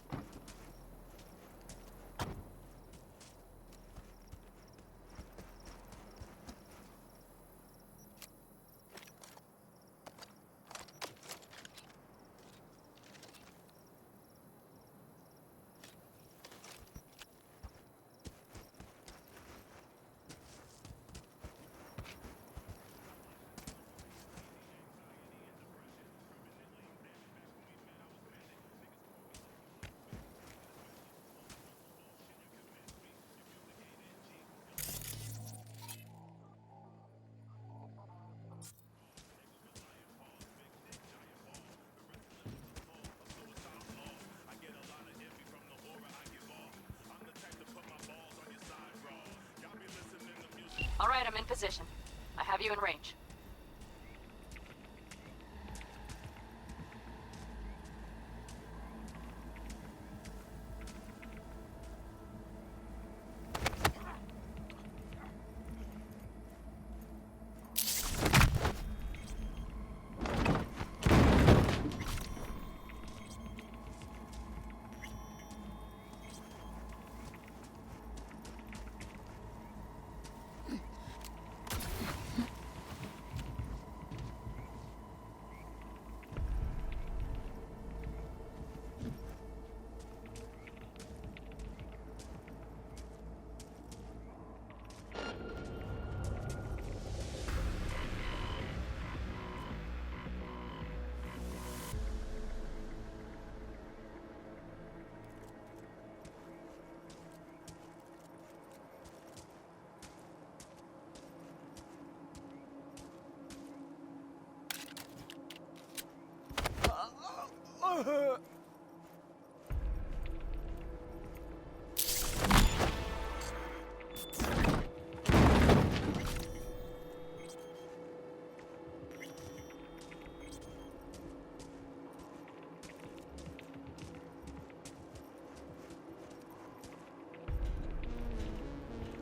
All right, I'm in position. I have you in range.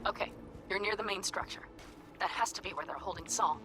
Okay, you're near the main structure. That has to be where they're holding Saul.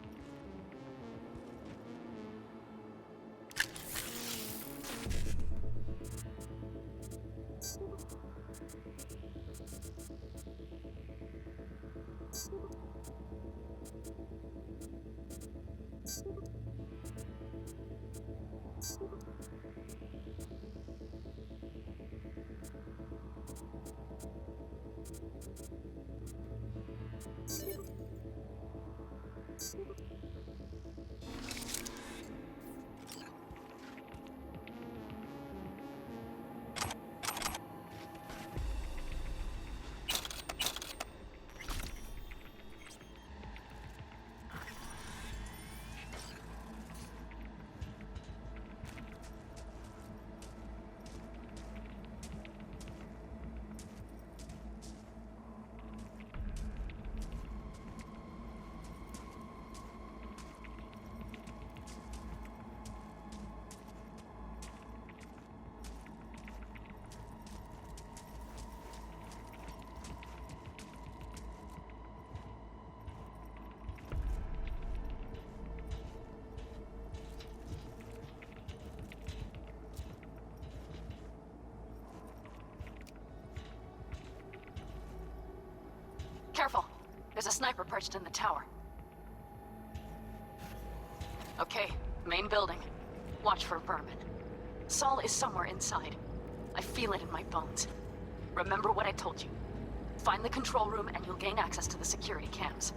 Careful. There's a sniper perched in the tower. Okay, main building. Watch for vermin. Saul is somewhere inside. I feel it in my bones. Remember what I told you. Find the control room and you'll gain access to the security cams.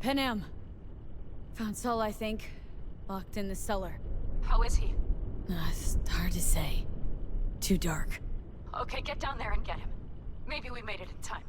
Panam. Found Saul, I think. Locked in the cellar. How is he? It's hard to say. Too dark. Okay, get down there and get him. Maybe we made it in time.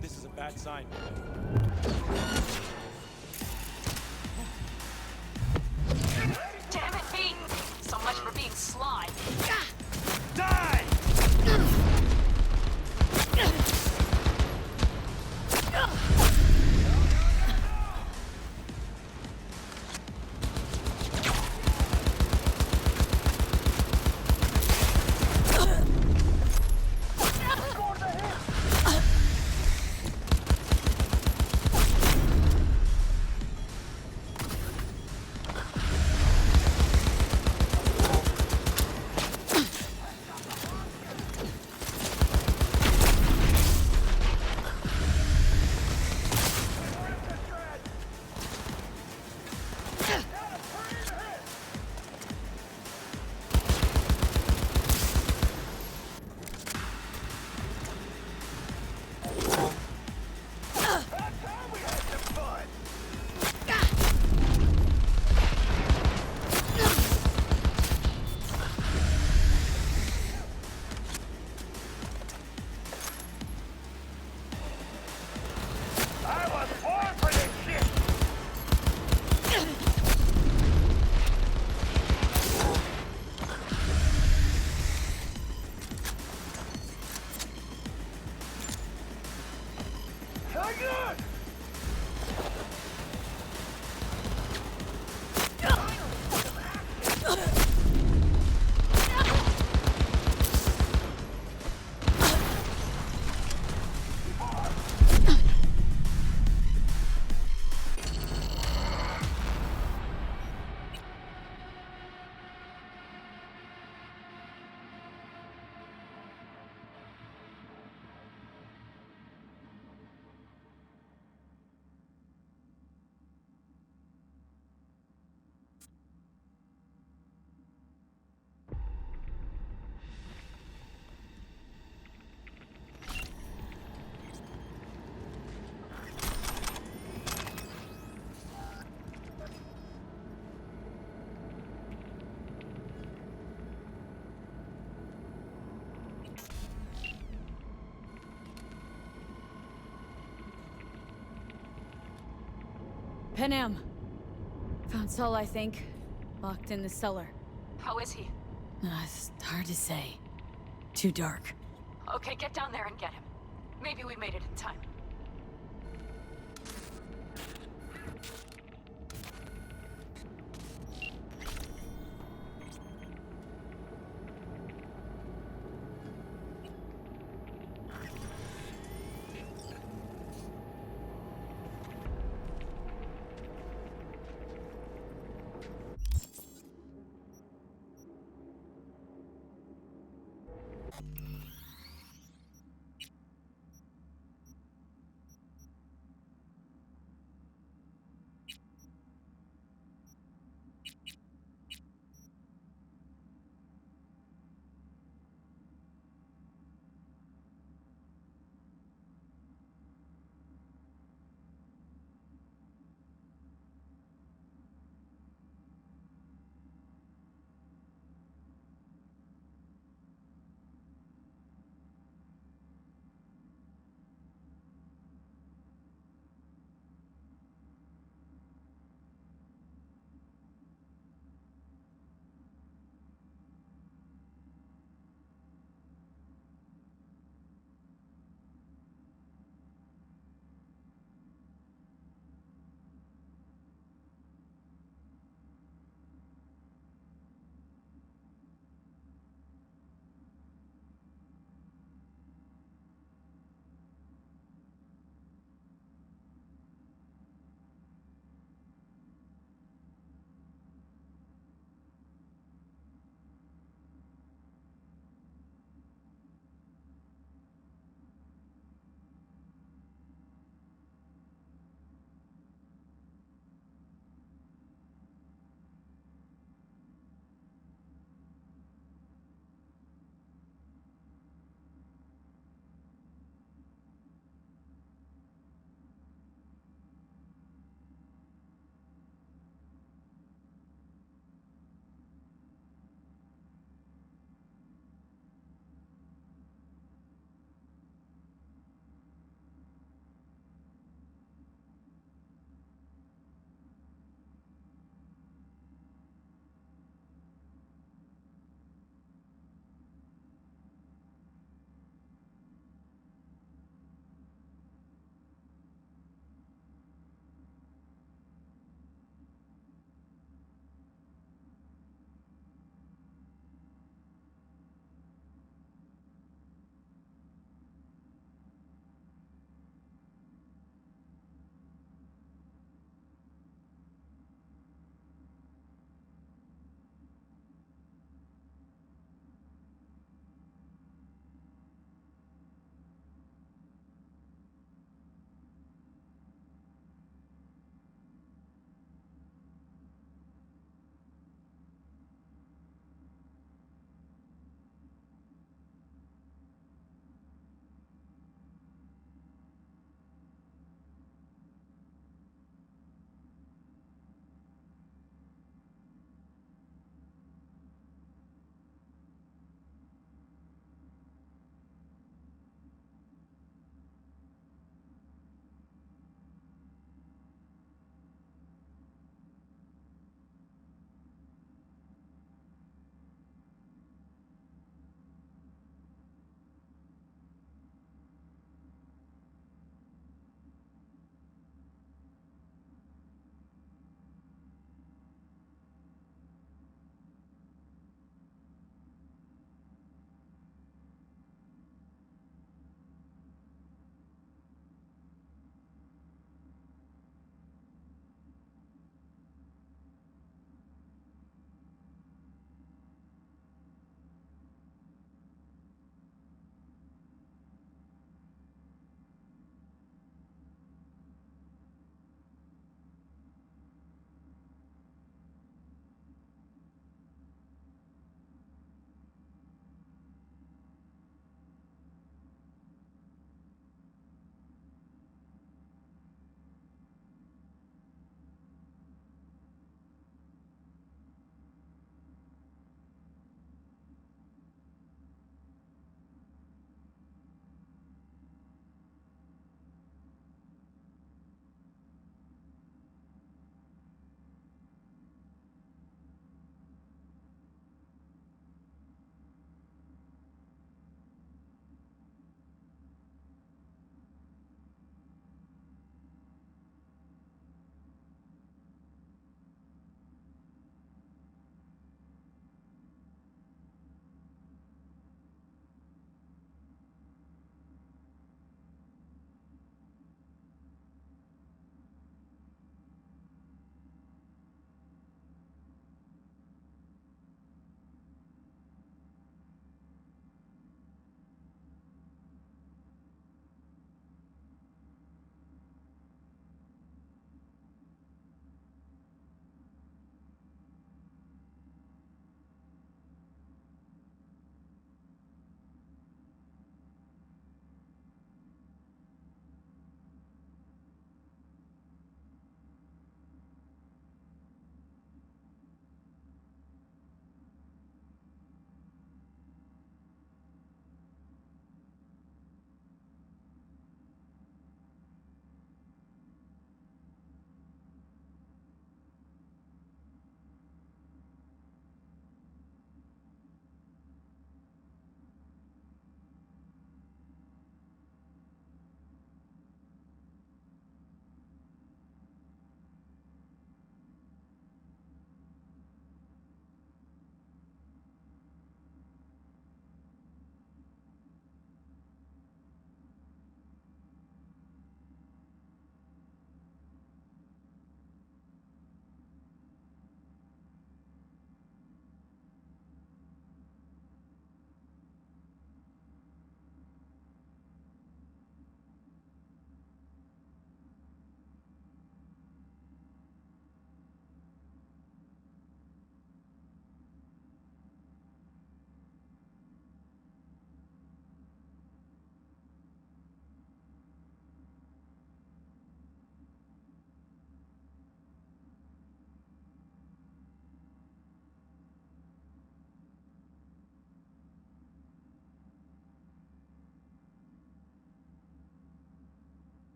This is a bad sign. Damn it, V! So much for being sly. Die! Panam. Found Saul, I think. Locked in the cellar. How is he? It's hard to say. Too dark. Okay, get down there and get him. Maybe we made it in time.